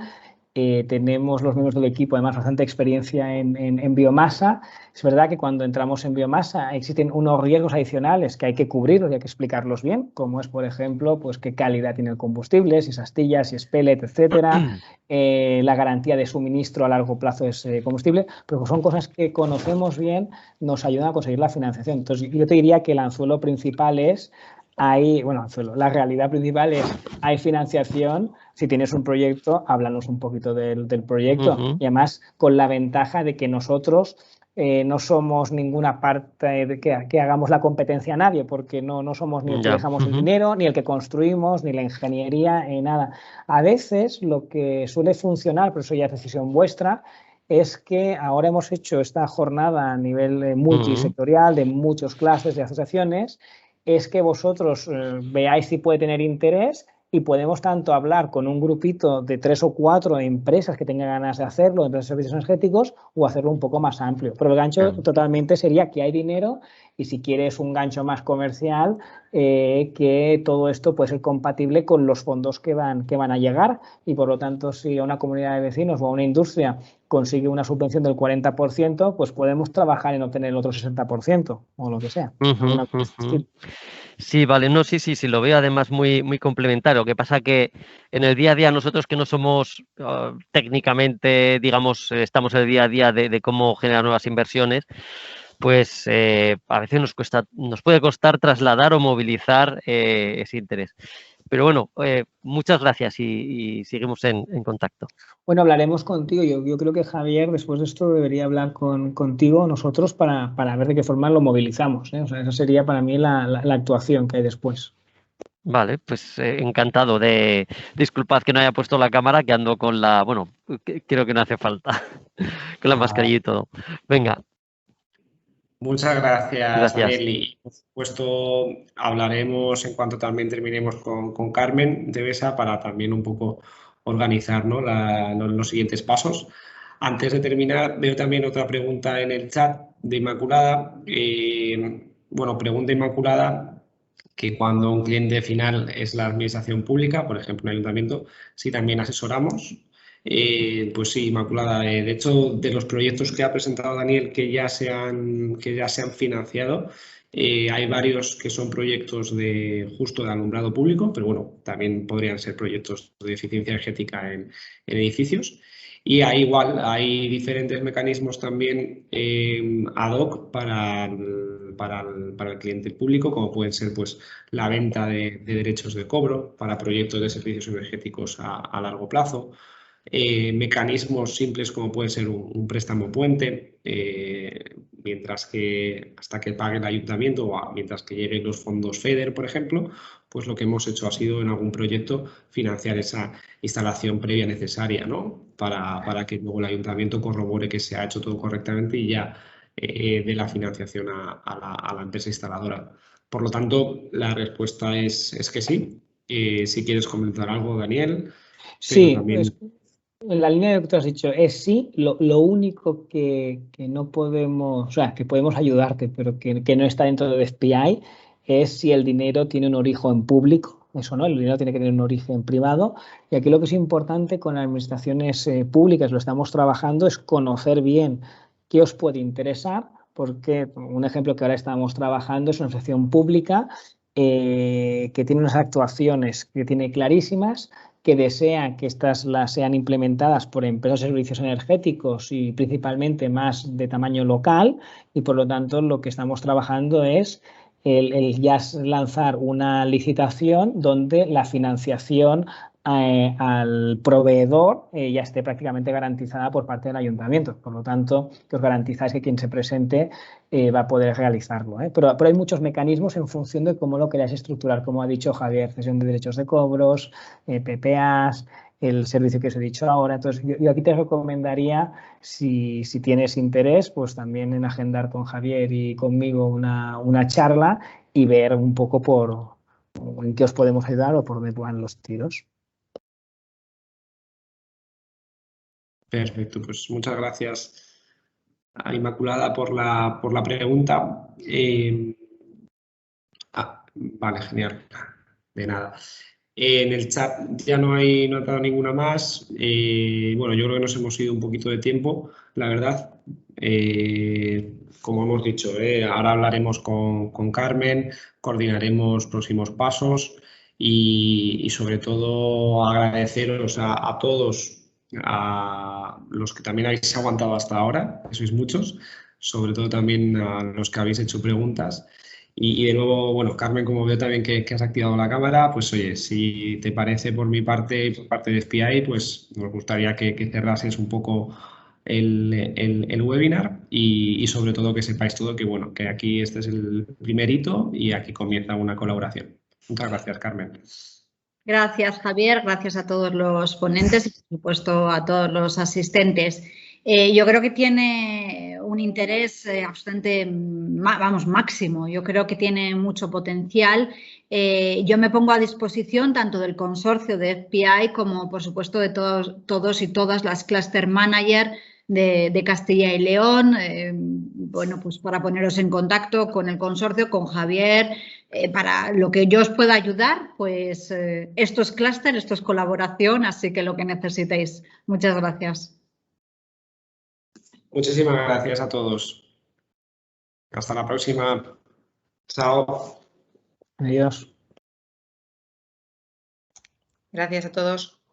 tenemos los miembros del equipo además bastante experiencia en biomasa. Es verdad que cuando entramos en biomasa existen unos riesgos adicionales que hay que cubrirlos y hay que explicarlos bien, como es, por ejemplo, pues qué calidad tiene el combustible, si es astilla, si es pellet, etcétera, la garantía de suministro a largo plazo de ese combustible, pero son cosas que conocemos bien, nos ayudan a conseguir la financiación. Entonces, yo te diría que el anzuelo principal es la realidad principal es, hay financiación. Si tienes un proyecto, háblanos un poquito del proyecto. Y además con la ventaja de que nosotros no somos ninguna parte de que hagamos la competencia a nadie, porque no somos ni el que dejamos el dinero, ni el que construimos, ni la ingeniería, nada. A veces lo que suele funcionar, pero eso ya es decisión vuestra, es que ahora hemos hecho esta jornada a nivel multisectorial de muchos clases de asociaciones, es que vosotros veáis si puede tener interés y podemos tanto hablar con un grupito de 3 o 4 empresas que tengan ganas de hacerlo, empresas de servicios energéticos, o hacerlo un poco más amplio. Pero el gancho totalmente sería que hay dinero y si quieres un gancho más comercial, que todo esto puede ser compatible con los fondos que van a llegar y por lo tanto si a una comunidad de vecinos o a una industria consigue una subvención del 40%, pues podemos trabajar en obtener el otro 60% o lo que sea. Sí, vale, no, sí, lo veo además muy complementario. Lo que pasa que en el día a día nosotros que no somos técnicamente, digamos, estamos en el día a día de cómo generar nuevas inversiones, pues a veces nos puede costar trasladar o movilizar ese interés. Pero bueno, muchas gracias y seguimos en contacto. Bueno, hablaremos contigo. Yo creo que Javier, después de esto, debería hablar contigo, nosotros, para ver de qué forma lo movilizamos, ¿eh? O sea, esa sería para mí la actuación que hay después. Vale, pues encantado de... Disculpad que no haya puesto la cámara, que ando con la... Bueno, creo que no hace falta, con la mascarilla y todo. Venga. Muchas gracias, Gracias. Daniel. Y por supuesto hablaremos en cuanto también terminemos con Carmen de Besa para también un poco organizar, ¿no? los siguientes pasos. Antes de terminar, veo también otra pregunta en el chat de Inmaculada. Bueno, pregunta Inmaculada que cuando un cliente final es la administración pública, por ejemplo, el ayuntamiento, si también asesoramos. Pues sí, Inmaculada. De hecho, de los proyectos que ha presentado Daniel que ya se han financiado, hay varios que son proyectos justo de alumbrado público, pero bueno, también podrían ser proyectos de eficiencia energética en edificios. Y ahí igual hay diferentes mecanismos también ad hoc para el cliente público, como pueden ser pues, la venta de derechos de cobro para proyectos de servicios energéticos a largo plazo, mecanismos simples como puede ser un préstamo puente, mientras que hasta que pague el ayuntamiento o mientras que lleguen los fondos FEDER, por ejemplo, pues lo que hemos hecho ha sido en algún proyecto financiar esa instalación previa necesaria, ¿no? Para que luego el ayuntamiento corrobore que se ha hecho todo correctamente y ya dé la financiación a la empresa instaladora. Por lo tanto, la respuesta es que sí. Si quieres comentar algo, Daniel. Sí, también... en la línea de lo que tú has dicho es sí, lo único que no podemos, o sea, que podemos ayudarte, pero que no está dentro de SPI, es si el dinero tiene un origen público. Eso no, el dinero tiene que tener un origen privado. Y aquí lo que es importante con las administraciones públicas, lo estamos trabajando, es conocer bien qué os puede interesar, porque un ejemplo que ahora estamos trabajando es una asociación pública que tiene unas actuaciones que tiene clarísimas, que desea que estas sean implementadas por empresas de servicios energéticos y principalmente más de tamaño local, y por lo tanto lo que estamos trabajando es el ya lanzar una licitación donde la financiación al proveedor ya esté prácticamente garantizada por parte del ayuntamiento. Por lo tanto, que os garantizáis que quien se presente va a poder realizarlo. Pero hay muchos mecanismos en función de cómo lo queráis estructurar, como ha dicho Javier, cesión de derechos de cobros, PPAs, el servicio que os he dicho ahora. Entonces, yo aquí te recomendaría, si tienes interés, pues también en agendar con Javier y conmigo una charla y ver un poco en qué os podemos ayudar o por dónde van los tiros. Perfecto, pues muchas gracias a Inmaculada por la pregunta. Vale, genial. De nada. En el chat ya no he notado ninguna más. Bueno, yo creo que nos hemos ido un poquito de tiempo, la verdad. Como hemos dicho, ahora hablaremos con Carmen, coordinaremos próximos pasos y sobre todo agradeceros a todos, a los que también habéis aguantado hasta ahora, que sois muchos, sobre todo también a los que habéis hecho preguntas. Y de nuevo, bueno, Carmen, como veo también que has activado la cámara, pues oye, si te parece por mi parte y por parte de SPI, pues nos gustaría que cerrases un poco el webinar y sobre todo que sepáis todo que, bueno, que aquí este es el primer hito y aquí comienza una colaboración. Muchas gracias, Carmen. Gracias, Javier. Gracias a todos los ponentes y, por supuesto, a todos los asistentes. Yo creo que tiene un interés bastante, máximo. Yo creo que tiene mucho potencial. Yo me pongo a disposición tanto del consorcio de SPI como, por supuesto, de todos y todas las cluster manager de Castilla y León, bueno, pues para poneros en contacto con el consorcio, con Javier, para lo que yo os pueda ayudar, pues esto es clúster, esto es colaboración, así que lo que necesitéis. Muchas gracias. Muchísimas gracias a todos. Hasta la próxima. Chao. Adiós. Gracias a todos.